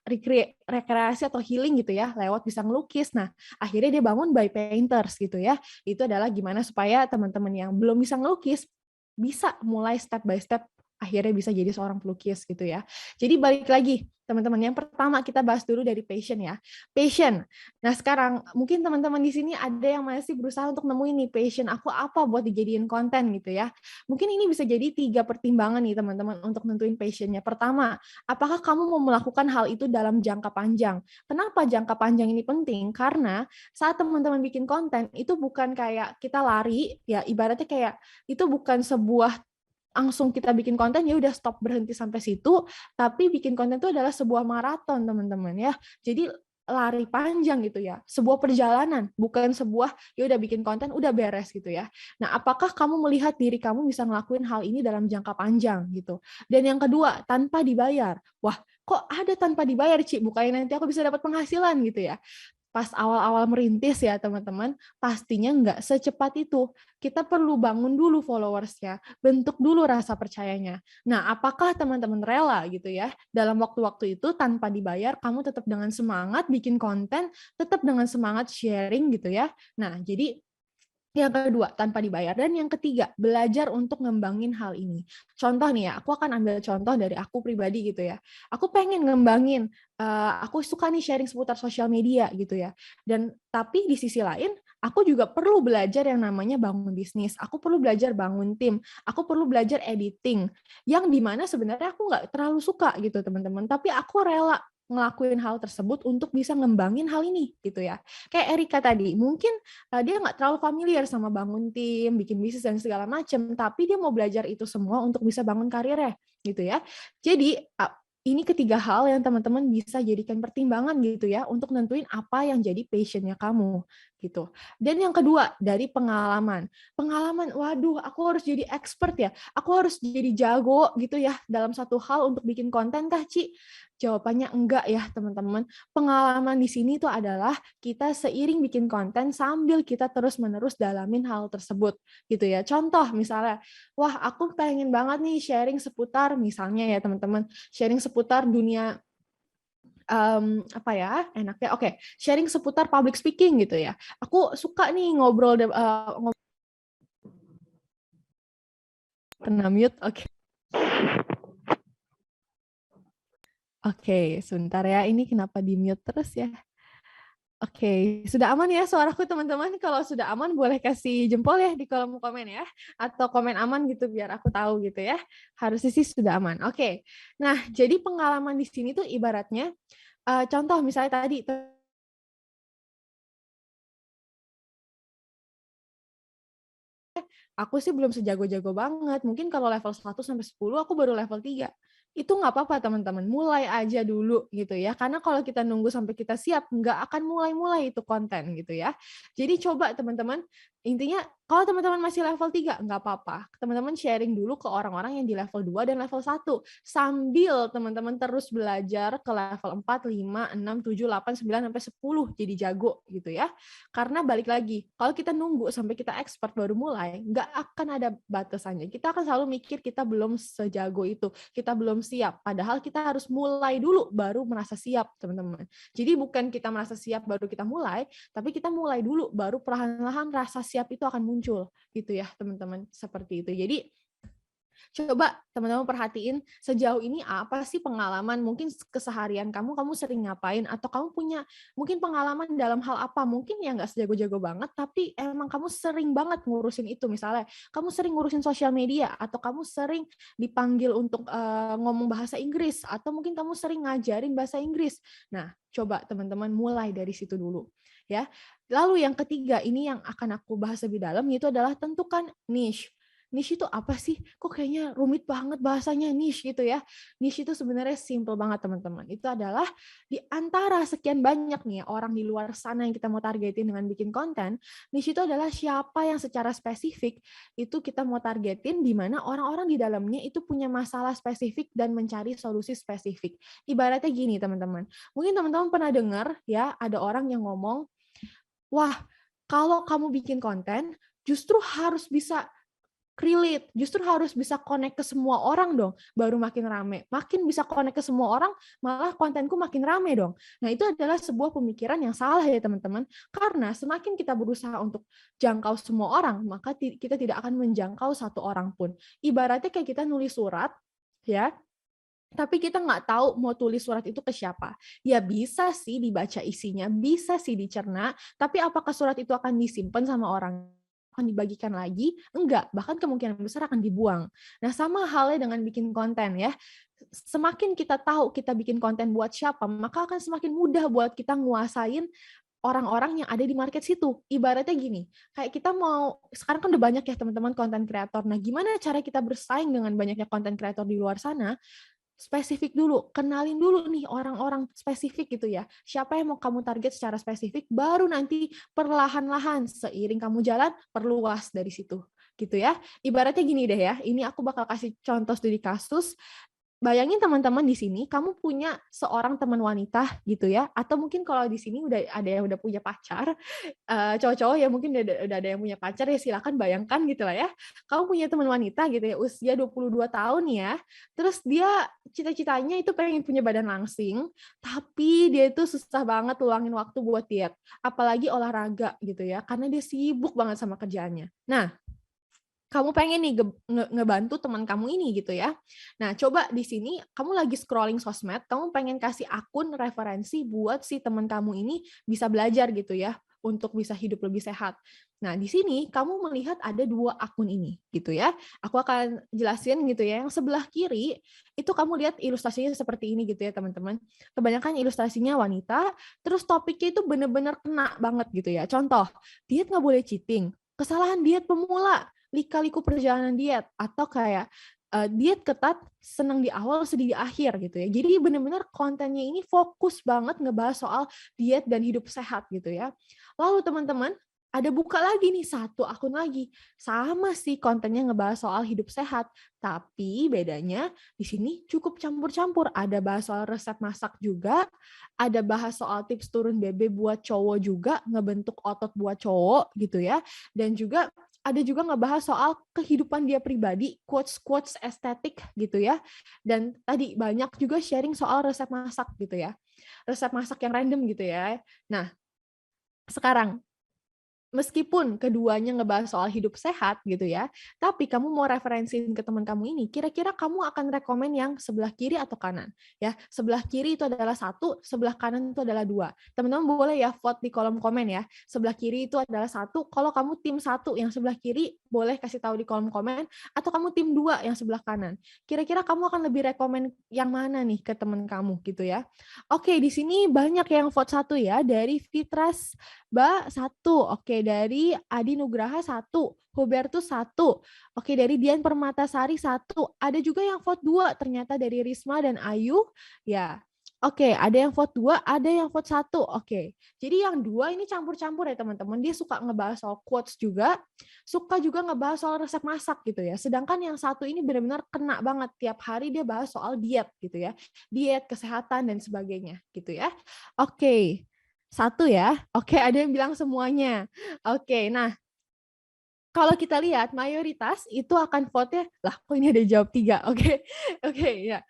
rekreasi atau healing gitu ya lewat bisa ngelukis. Nah, akhirnya dia bangun by painters gitu ya. Itu adalah gimana supaya teman-teman yang belum bisa ngelukis bisa mulai step by step akhirnya bisa jadi seorang pelukis gitu ya. Jadi balik lagi teman-teman, yang pertama kita bahas dulu dari passion ya. Passion. Nah, sekarang mungkin teman-teman di sini ada yang masih berusaha untuk nemuin nih passion aku apa buat dijadiin konten gitu ya. Mungkin ini bisa jadi 3 pertimbangan nih teman-teman untuk nentuin passionnya. Pertama, apakah kamu mau melakukan hal itu dalam jangka panjang? Kenapa jangka panjang ini penting? Karena saat teman-teman bikin konten itu bukan kayak kita lari ya, ibaratnya kayak itu bukan sebuah langsung kita bikin konten ya udah stop berhenti sampai situ, tapi bikin konten itu adalah sebuah maraton teman-teman ya. Jadi lari panjang gitu ya, sebuah perjalanan, bukan sebuah ya udah bikin konten udah beres gitu ya. Nah, apakah kamu melihat diri kamu bisa ngelakuin hal ini dalam jangka panjang gitu? Dan yang kedua, tanpa dibayar. Wah, kok ada tanpa dibayar, Ci? Bukannya nanti aku bisa dapat penghasilan gitu ya. Pas awal-awal merintis ya teman-teman, pastinya nggak secepat itu. Kita perlu bangun dulu followersnya, bentuk dulu rasa percayanya. Nah, apakah teman-teman rela gitu ya, dalam waktu-waktu itu tanpa dibayar, kamu tetap dengan semangat bikin konten, tetap dengan semangat sharing gitu ya. Nah, jadi Yang kedua, tanpa dibayar. Dan yang ketiga, belajar untuk ngembangin hal ini. Contoh nih ya, aku akan ambil contoh dari aku pribadi gitu ya. Aku pengen ngembangin, aku suka nih sharing seputar sosial media gitu ya. Dan tapi di sisi lain, aku juga perlu belajar yang namanya bangun bisnis. Aku perlu belajar bangun tim. Aku perlu belajar editing. Yang dimana sebenarnya aku nggak terlalu suka gitu teman-teman. Tapi aku rela ngelakuin hal tersebut untuk bisa ngembangin hal ini gitu ya. Kayak Erika tadi, mungkin dia nggak terlalu familiar sama bangun tim, bikin bisnis dan segala macam, tapi dia mau belajar itu semua untuk bisa bangun karirnya gitu ya. Jadi ini ketiga hal yang teman-teman bisa jadikan pertimbangan gitu ya untuk nentuin apa yang jadi passionnya kamu gitu. Dan yang kedua dari pengalaman. Pengalaman, waduh, aku harus jadi expert ya. Aku harus jadi jago gitu ya dalam satu hal untuk bikin konten kah, Ci? Jawabannya enggak ya, teman-teman. Pengalaman di sini itu adalah kita seiring bikin konten sambil kita terus-menerus dalamin hal tersebut gitu ya. Contoh misalnya, wah aku pengen banget nih sharing seputar misalnya ya teman-teman, sharing seputar dunia apa ya enaknya, oke, sharing seputar public speaking gitu ya. Aku suka nih ngobrol kena mute, oke. Oke, sebentar ya. Ini kenapa di-mute terus ya? Oke, sudah aman ya suaraku teman-teman? Kalau sudah aman boleh kasih jempol ya di kolom komen ya. Atau komen aman gitu biar aku tahu gitu ya. Harusnya sih sudah aman. Oke. Nah, jadi pengalaman di sini tuh ibaratnya contoh misalnya tadi aku sih belum sejago-jago banget. Mungkin kalau level 1 sampai 10 aku baru level 3. Itu nggak apa-apa teman-teman, mulai aja dulu gitu ya. Karena kalau kita nunggu sampai kita siap, nggak akan mulai-mulai itu konten gitu ya. Jadi coba teman-teman, intinya kalau teman-teman masih level 3, nggak apa-apa. Teman-teman sharing dulu ke orang-orang yang di level 2 dan level 1. Sambil teman-teman terus belajar ke level 4, 5, 6, 7, 8, 9, sampai 10 jadi jago gitu ya. Karena balik lagi, kalau kita nunggu sampai kita expert baru mulai, nggak akan ada batasannya. Kita akan selalu mikir kita belum sejago itu, kita belum siap. Padahal kita harus mulai dulu baru merasa siap, teman-teman. Jadi bukan kita merasa siap baru kita mulai, tapi kita mulai dulu baru perlahan-lahan rasa siap itu akan muncul, gitu ya, teman-teman. Seperti itu. Jadi coba teman-teman perhatiin sejauh ini apa sih pengalaman mungkin keseharian kamu sering ngapain atau kamu punya mungkin pengalaman dalam hal apa mungkin ya nggak sejago-jago banget tapi emang kamu sering banget ngurusin itu misalnya kamu sering ngurusin sosial media atau kamu sering dipanggil untuk ngomong bahasa Inggris atau mungkin kamu sering ngajarin bahasa Inggris. Nah, coba teman-teman mulai dari situ dulu ya. Lalu yang ketiga ini yang akan aku bahas lebih dalam yaitu adalah tentukan niche. Niche itu apa sih? Kok kayaknya rumit banget bahasanya niche gitu ya. Niche itu sebenarnya simple banget teman-teman. Itu adalah di antara sekian banyak nih orang di luar sana yang kita mau targetin dengan bikin konten, niche itu adalah siapa yang secara spesifik itu kita mau targetin di mana orang-orang di dalamnya itu punya masalah spesifik dan mencari solusi spesifik. Ibaratnya gini teman-teman. Mungkin teman-teman pernah dengar ya ada orang yang ngomong, wah kalau kamu bikin konten justru harus bisa relate, justru harus bisa connect ke semua orang dong, baru makin rame. Makin bisa connect ke semua orang, malah kontenku makin rame dong. Nah, itu adalah sebuah pemikiran yang salah ya teman-teman. Karena semakin kita berusaha untuk jangkau semua orang, maka kita tidak akan menjangkau satu orang pun. Ibaratnya kayak kita nulis surat, ya, tapi kita nggak tahu mau tulis surat itu ke siapa. Ya bisa sih dibaca isinya, bisa sih dicerna, tapi apakah surat itu akan disimpan sama orang? Akan dibagikan lagi? Enggak, bahkan kemungkinan besar akan dibuang. Nah, sama halnya dengan bikin konten ya. Semakin kita tahu kita bikin konten buat siapa, maka akan semakin mudah buat kita nguasain orang-orang yang ada di market situ. Ibaratnya gini, kayak kita mau, sekarang kan udah banyak ya teman-teman konten kreator. Nah, gimana cara kita bersaing dengan banyaknya konten kreator di luar sana? Spesifik dulu, kenalin dulu nih orang-orang spesifik gitu ya. Siapa yang mau kamu target secara spesifik, baru nanti perlahan-lahan seiring kamu jalan perluas dari situ gitu ya. Ibaratnya gini deh ya, ini aku bakal kasih contoh studi kasus. bayangin teman-teman di sini, kamu punya seorang teman wanita gitu ya, atau mungkin kalau di sini udah ada yang udah punya pacar, cowok-cowok ya mungkin udah ada yang punya pacar ya silakan bayangkan gitu lah ya. Kamu punya teman wanita gitu ya, usia 22 tahun ya, terus dia cita-citanya itu pengen punya badan langsing, tapi dia itu susah banget luangin waktu buat diet, apalagi olahraga gitu ya, karena dia sibuk banget sama kerjaannya. Nah, kamu pengen nih ngebantu teman kamu ini gitu ya. Nah, coba di sini kamu lagi scrolling sosmed, kamu pengen kasih akun referensi buat si teman kamu ini bisa belajar gitu ya, untuk bisa hidup lebih sehat. Nah, di sini kamu melihat ada 2 akun ini gitu ya. Aku akan jelasin gitu ya. Yang sebelah kiri itu kamu lihat ilustrasinya seperti ini gitu ya, teman-teman. Kebanyakan ilustrasinya wanita, terus topiknya itu bener-bener kena banget gitu ya. Contoh, diet nggak boleh cheating, kesalahan diet pemula, lika-liku perjalanan diet, atau kayak diet ketat, senang di awal, sedih di akhir gitu ya. Jadi benar-benar kontennya ini fokus banget ngebahas soal diet dan hidup sehat gitu ya. Lalu teman-teman, ada buka lagi nih satu akun lagi. Sama sih kontennya ngebahas soal hidup sehat, tapi bedanya di sini cukup campur-campur. Ada bahas soal resep masak juga, ada bahas soal tips turun BB buat cowok juga, ngebentuk otot buat cowok gitu ya. Dan juga ada juga ngebahas soal kehidupan dia pribadi, quotes-quotes estetik gitu ya. Dan tadi banyak juga sharing soal resep masak gitu ya. Resep masak yang random gitu ya. Nah, sekarang meskipun keduanya ngebahas soal hidup sehat gitu ya, tapi kamu mau referensiin ke teman kamu ini, kira-kira kamu akan rekomen yang sebelah kiri atau kanan? Ya, sebelah kiri itu adalah 1, sebelah kanan itu adalah 2. Teman-teman boleh ya vote di kolom komen ya. Sebelah kiri itu adalah 1, kalau kamu tim 1 yang sebelah kiri, boleh kasih tahu di kolom komen, atau kamu tim 2 yang sebelah kanan. Kira-kira kamu akan lebih rekomen yang mana nih ke teman kamu gitu ya. Oke, di sini banyak yang vote 1 ya, dari Fitras Ba 1, oke dari Adi Nugraha 1, Hubertus 1, oke dari Dian Permatasari 1, ada juga yang vote 2 ternyata dari Risma dan Ayu, ya. Oke, ada yang vote 2, ada yang vote 1, oke. Jadi yang 2 ini campur-campur ya teman-teman, dia suka ngebahas soal quotes juga, suka juga ngebahas soal resep masak gitu ya. Sedangkan yang 1 ini benar-benar kena banget, tiap hari dia bahas soal diet gitu ya, diet, kesehatan, dan sebagainya gitu ya. Oke. 1 ya. Oke, ada yang bilang semuanya. Oke, nah kalau kita lihat mayoritas itu akan vote-nya, lah kok ini ada jawab 3. Oke. Oke, ya.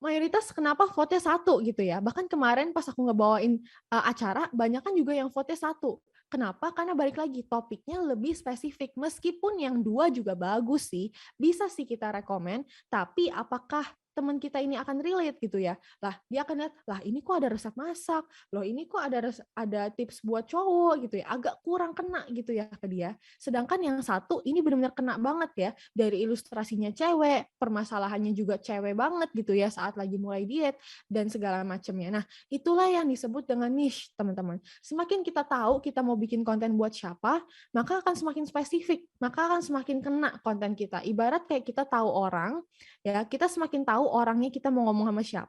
Mayoritas kenapa vote-nya 1 gitu ya. Bahkan kemarin pas aku ngebawain acara, banyak kan juga yang vote-nya 1. Kenapa? Karena balik lagi topiknya lebih spesifik. Meskipun yang 2 juga bagus sih, bisa sih kita rekomen, tapi apakah teman kita ini akan relate gitu ya. Lah, dia akan lihat, lah ini kok ada resep masak, loh ini kok ada tips buat cowok gitu ya. Agak kurang kena gitu ya ke dia. Sedangkan yang 1 ini benar-benar kena banget ya. Dari ilustrasinya cewek, permasalahannya juga cewek banget gitu ya saat lagi mulai diet dan segala macamnya. Nah, itulah yang disebut dengan niche, teman-teman. Semakin kita tahu kita mau bikin konten buat siapa, maka akan semakin spesifik, maka akan semakin kena konten kita. Ibarat kayak kita tahu orang, ya, kita semakin tahu orangnya kita mau ngomong sama siapa.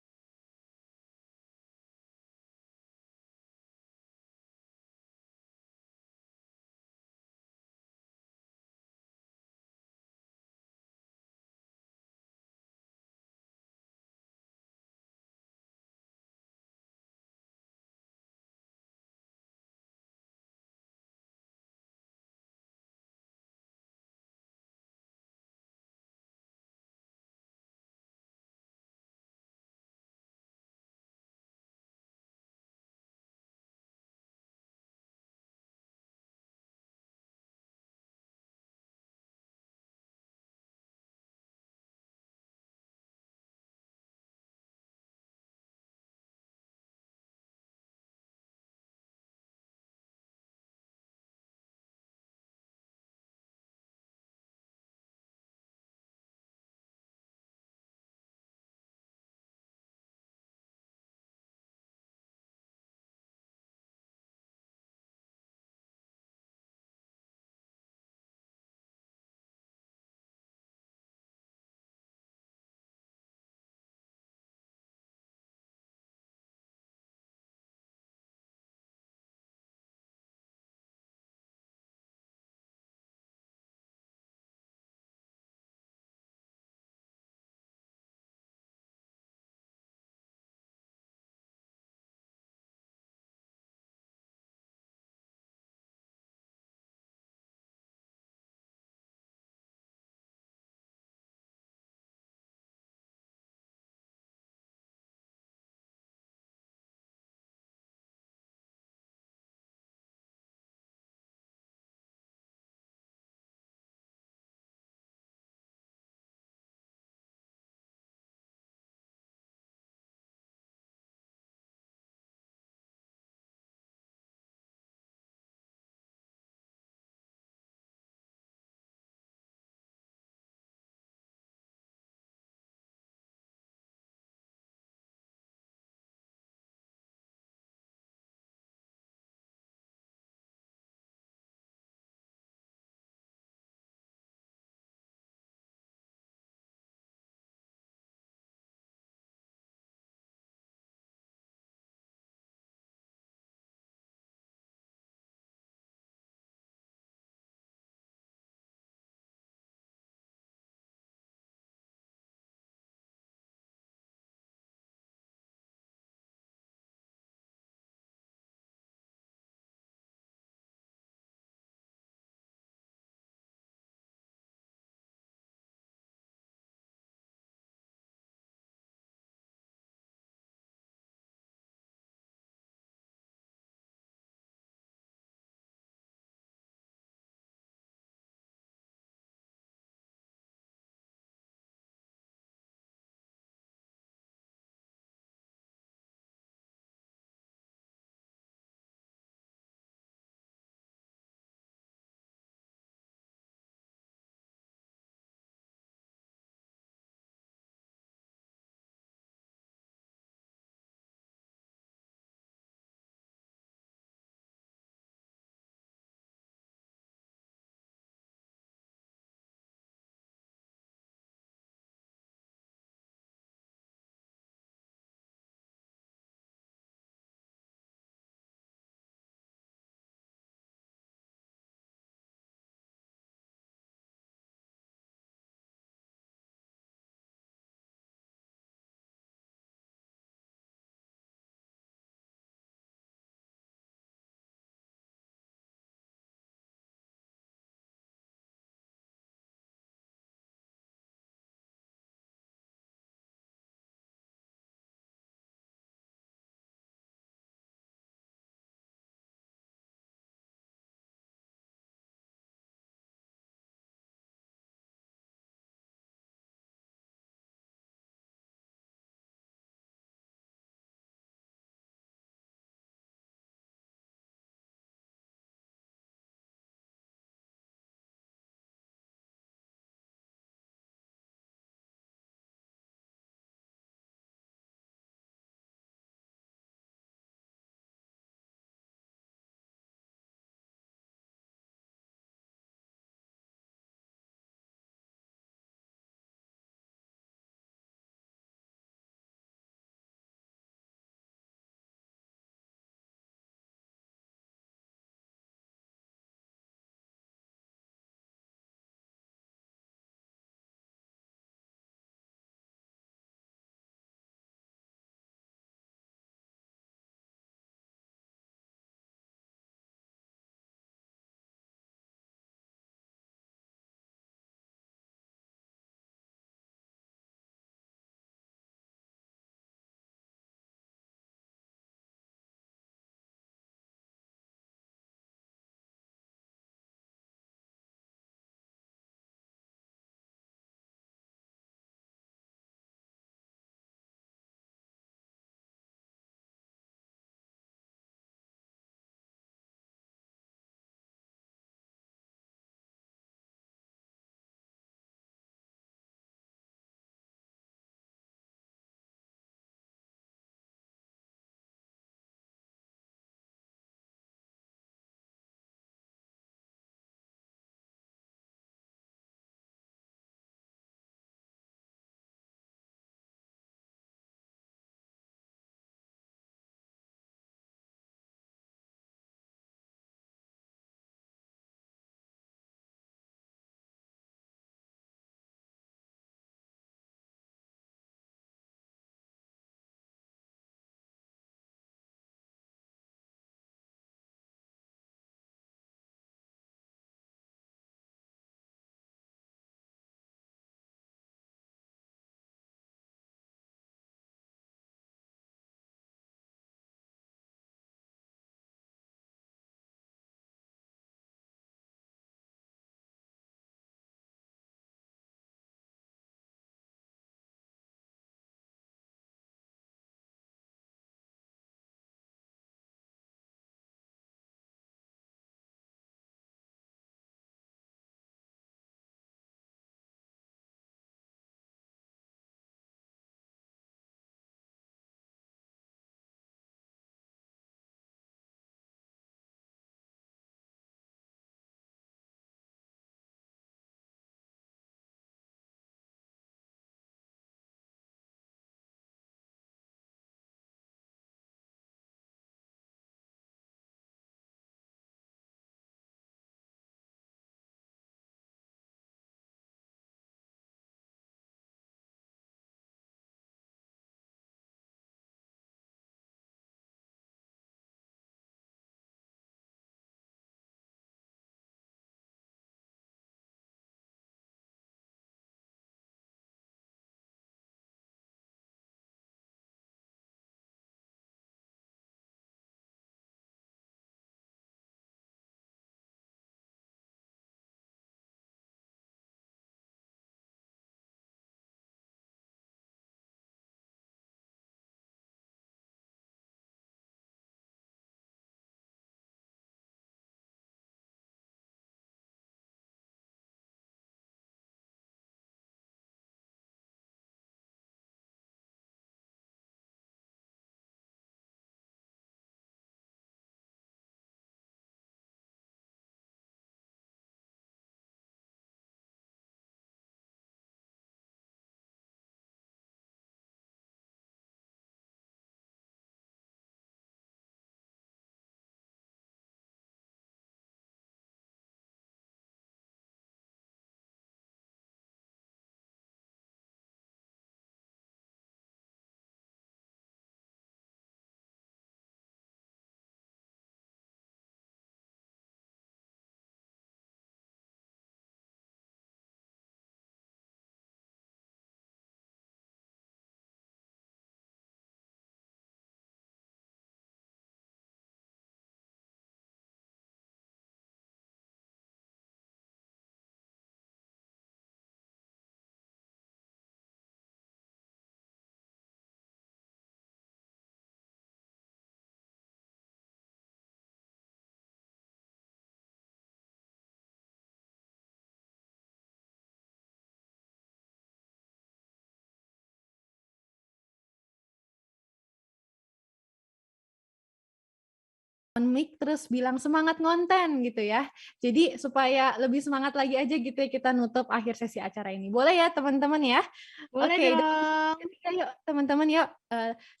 mic terus bilang semangat ngonten gitu ya. Jadi supaya lebih semangat lagi aja gitu ya kita nutup akhir sesi acara ini. Boleh ya teman-teman ya? Boleh Oke, dong. ketiga yuk teman-teman yuk. 1,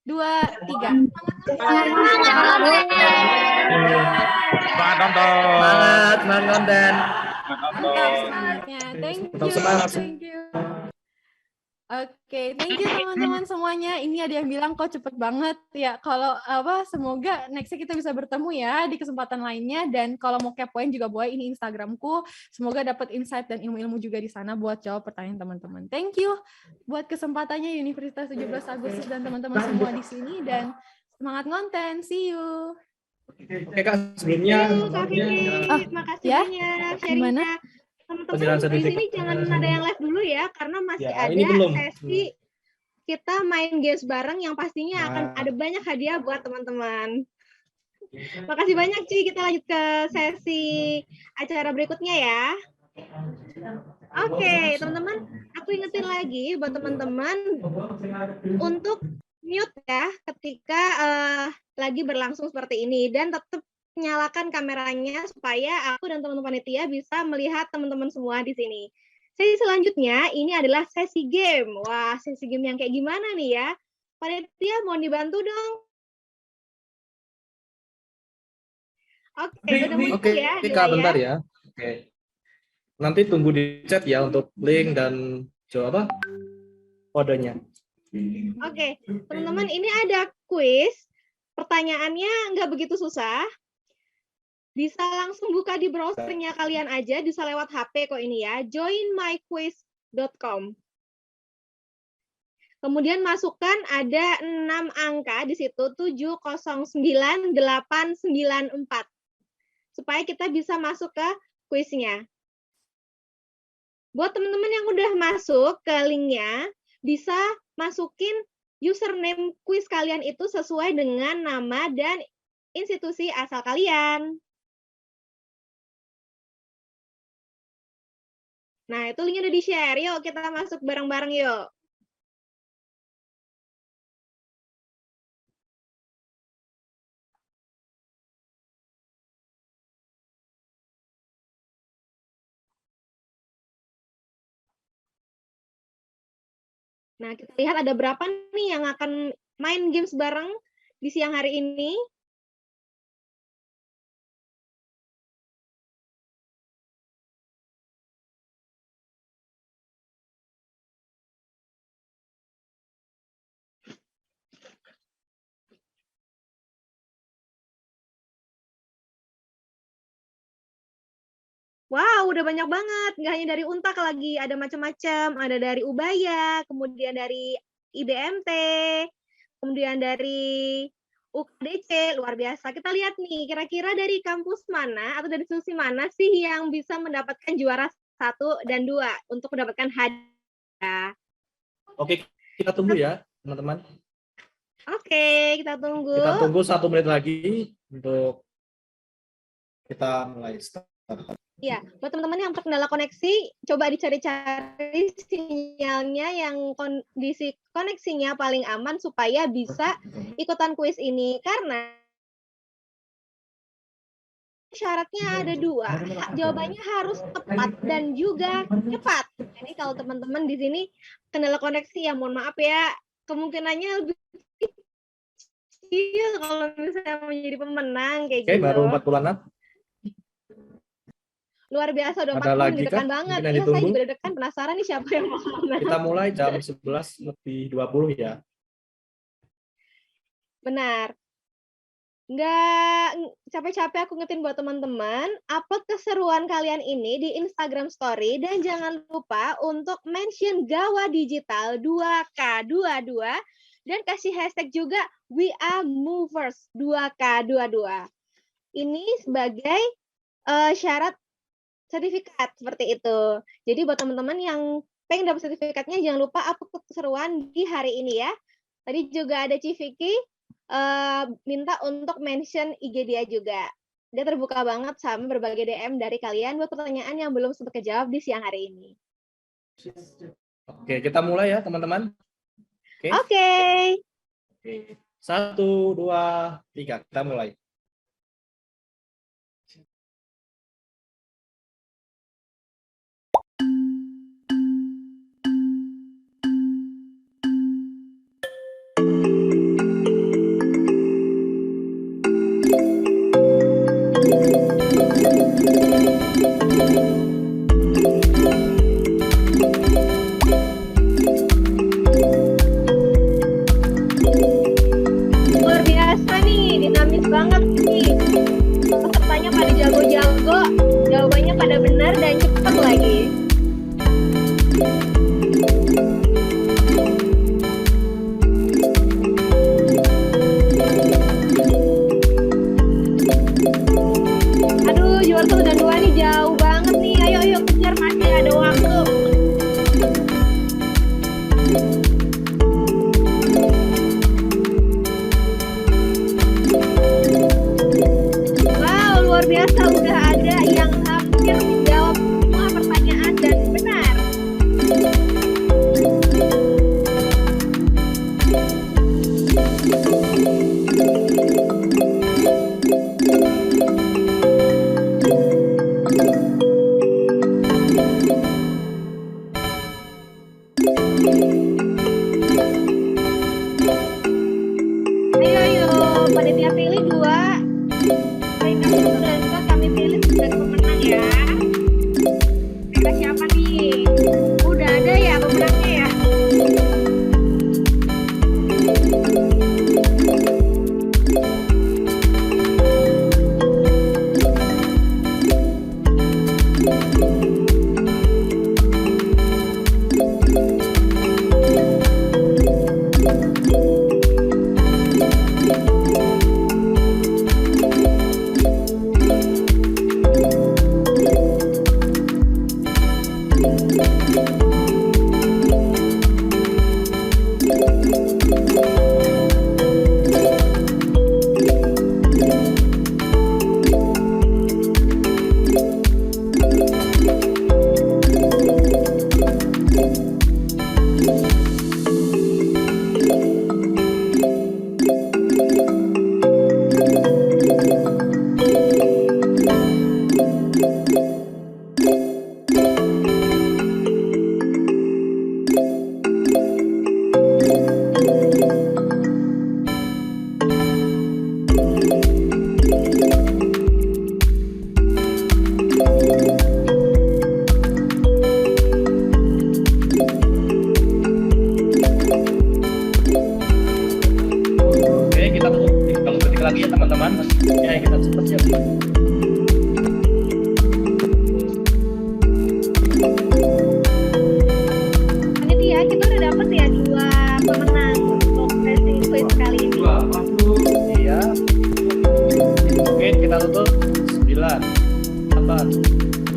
2, 3. Semangat nonton. Semangat konten. Mantap semangatnya. Thank you. Thank you. Oke, thank you teman-teman semuanya. Ini ada yang bilang kok cepet banget ya. Kalau semoga nextnya kita bisa bertemu ya di kesempatan lainnya. Dan kalau mau kepoin juga boleh, ini Instagramku. Semoga dapat insight dan ilmu-ilmu juga di sana buat jawab pertanyaan teman-teman. Thank you buat kesempatannya Universitas 17 Agustus dan teman-teman semua di sini. Dan semangat ngonten. See you. Oke Kak, sebelumnya Makasih ya? banyak Gimana? sharingnya. Teman-teman di sini jangan ada yang live dulu ya, karena masih Ya, ada ini belum. sesi kita main games bareng yang pastinya akan ada banyak hadiah buat teman-teman. Makasih banyak Ci, kita lanjut ke sesi acara berikutnya ya. Oke, teman-teman, aku ingetin lagi buat teman-teman untuk mute ya ketika lagi berlangsung seperti ini, dan tetap nyalakan kameranya supaya aku dan teman-teman panitia bisa melihat teman-teman semua di sini. Sesi selanjutnya ini adalah sesi game. Wah, sesi game yang kayak gimana nih ya? Panitia mohon dibantu dong. Oke, udah muncul ya di Kak, layar. bentar ya. Oke. Nanti tunggu di chat ya untuk link dan kodenya. Oke, teman-teman, ini ada quiz. Pertanyaannya nggak begitu susah. Bisa langsung buka di browsernya kalian aja, bisa lewat HP kok ini ya, joinmyquiz.com. Kemudian masukkan ada 6 angka di situ, 709894. Supaya kita bisa masuk ke kuisnya. Buat teman-teman yang udah masuk ke linknya, bisa masukin username kuis kalian itu sesuai dengan nama dan institusi asal kalian. Nah, itu linknya udah di-share. Yuk, kita masuk bareng-bareng yuk. Nah, kita lihat ada berapa nih yang akan main games bareng di siang hari ini. Wow, udah banyak banget. Nggak hanya dari Untak lagi, ada macam-macam. Ada dari Ubaya, kemudian dari IBMT, kemudian dari UKDC, luar biasa. Kita lihat nih, kira-kira dari kampus mana atau dari institusi mana sih yang bisa mendapatkan juara 1 dan 2 untuk mendapatkan hadiah. Oke, kita tunggu ya, teman-teman. Oke, kita tunggu. Kita tunggu 1 menit lagi untuk kita mulai start. Ya, buat teman-teman yang terkendala koneksi, coba dicari-cari sinyalnya yang kondisi koneksinya paling aman supaya bisa ikutan kuis ini. Karena syaratnya ada 2. Jawabannya harus tepat dan juga cepat. Jadi kalau teman-teman di sini kendala koneksi, ya mohon maaf ya, kemungkinannya lebih kecil kalau misalnya menjadi pemenang kayak gitu. Oke, baru 46. Luar biasa, udah 40 Ada lagi deg-degan kah? banget. Mungkin Ya, ditunggu. saya juga deg-degan, penasaran nih siapa yang mau menang. Kita mulai jam 11:20 ya. Benar. Nggak capek-capek aku ngetin buat teman-teman, upload keseruan kalian ini di Instagram Story, dan jangan lupa untuk mention Gawa Digital 2K22 dan kasih hashtag juga We Are Movers 2K22. Ini sebagai syarat sertifikat seperti itu. Jadi buat teman-teman yang pengen dapat sertifikatnya, jangan lupa upload keseruan di hari ini ya. Tadi juga ada Civiki minta untuk mention IG dia juga. Dia terbuka banget sama berbagai DM dari kalian buat pertanyaan yang belum sempat kejawab di siang hari ini. Oke, kita mulai ya, teman-teman. Oke. 1, 2, 3, kita mulai.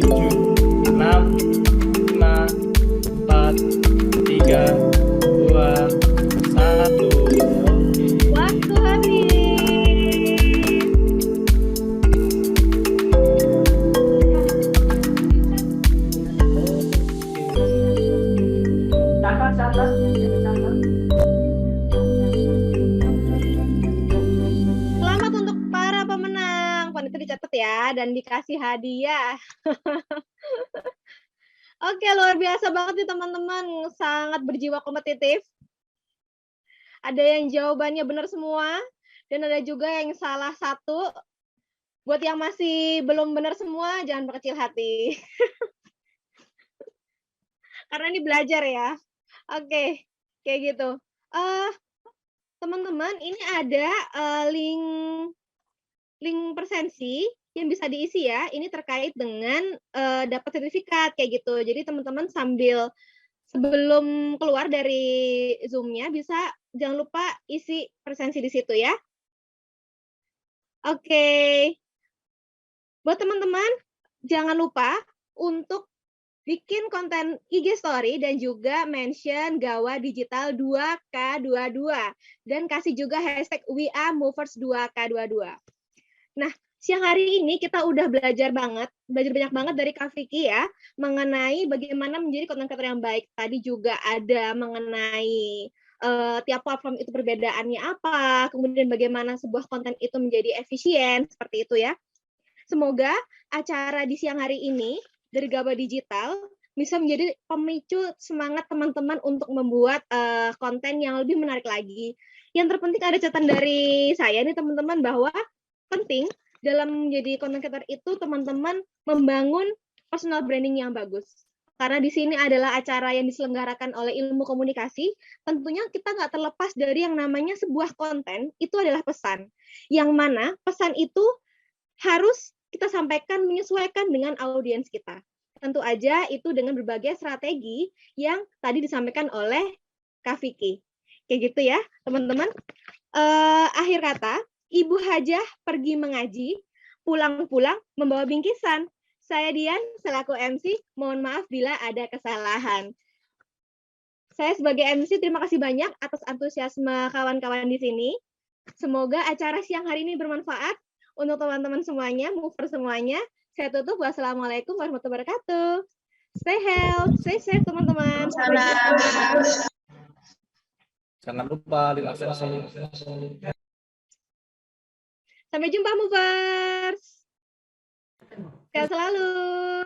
7, 6, 5, 4, 3, 2, 1. Waktu habis. Selamat untuk para pemenang. Panitia dicatat ya dan dikasih hadiah. Oke, luar biasa banget nih teman-teman. Sangat berjiwa kompetitif. Ada yang jawabannya benar semua dan ada juga yang salah satu. Buat yang masih belum benar semua, jangan berkecil hati. Karena ini belajar ya. Oke, kayak gitu. Teman-teman, ini ada link presensi yang bisa diisi ya. Ini terkait dengan dapat sertifikat kayak gitu. Jadi teman-teman sebelum keluar dari Zoom-nya jangan lupa isi presensi di situ ya. Oke. Buat teman-teman, jangan lupa untuk bikin konten IG Story dan juga mention Gawa Digital 2K22 dan kasih juga hashtag WeAreMovers2K22. Nah, siang hari ini kita udah belajar banyak banget dari Kak Vicky ya mengenai bagaimana menjadi content creator yang baik. Tadi juga ada mengenai tiap platform itu perbedaannya apa, kemudian bagaimana sebuah konten itu menjadi efisien, seperti itu ya. Semoga acara di siang hari ini dari Gawa Digital bisa menjadi pemicu semangat teman-teman untuk membuat konten yang lebih menarik lagi. Yang terpenting ada catatan dari saya nih teman-teman bahwa penting dalam menjadi content creator itu teman-teman membangun personal branding yang bagus. Karena di sini adalah acara yang diselenggarakan oleh Ilmu Komunikasi, tentunya kita nggak terlepas dari yang namanya sebuah konten, itu adalah pesan. Yang mana pesan itu harus kita sampaikan menyesuaikan dengan audiens kita. Tentu aja itu dengan berbagai strategi yang tadi disampaikan oleh Kak Vicky. Kayak gitu ya, teman-teman. Akhir kata, Ibu Hajah pergi mengaji, pulang-pulang membawa bingkisan. Saya Dian, selaku MC, mohon maaf bila ada kesalahan. Saya sebagai MC, terima kasih banyak atas antusiasme kawan-kawan di sini. Semoga acara siang hari ini bermanfaat untuk teman-teman semuanya, mover semuanya. Saya tutup. Wassalamualaikum warahmatullahi wabarakatuh. Stay healthy, stay safe teman-teman. Jangan lupa Sampai jumpa movers. Sehat selalu.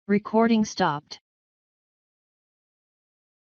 Recording stopped.